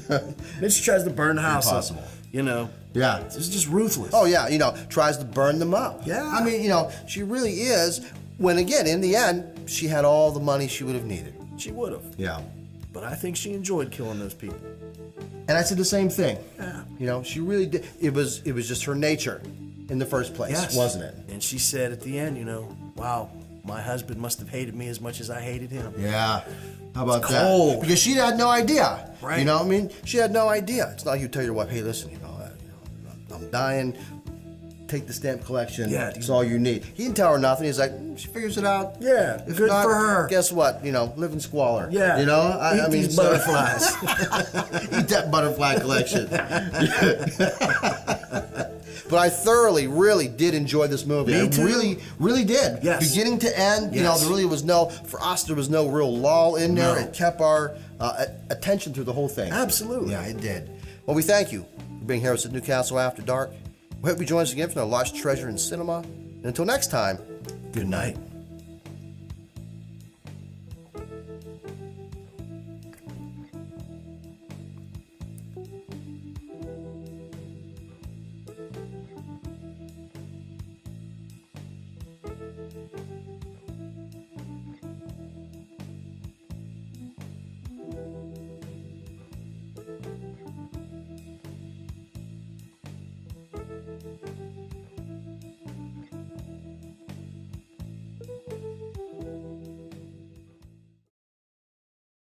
Then she tries to burn the house Impossible. up. Yeah. It's just ruthless. Oh, yeah, tries to burn them up. Yeah. I mean, she really is, when again, in the end, she had all the money she would have needed. She would have. Yeah. But I think she enjoyed killing those people. And I said the same thing. Yeah. She really did. It was just her nature in the first place, Yes. wasn't it? And she said at the end, wow, my husband must have hated me as much as I hated him. Yeah. How about It's that? cold. Because she had no idea. Right. You know what I mean? She had no idea. It's not like you tell your wife, hey, listen, I'm dying. Take the stamp collection. Yeah. It's all you need. He didn't tell her nothing. He's like, she figures it out. Yeah, If good not, for her. Guess what? Live in squalor. Yeah. I Eat these butterflies. Eat that butterfly collection. But I thoroughly, really did enjoy this movie. Me I too. really, really did. Yes. Beginning to end, Yes. there really was for us, there was no real lull in there. No. It kept our attention through the whole thing. Absolutely. Yeah, it did. Well, we thank you for being here with us at Newcastle After Dark. We hope you join us again for the Lost Treasure in Cinema. And until next time, good night.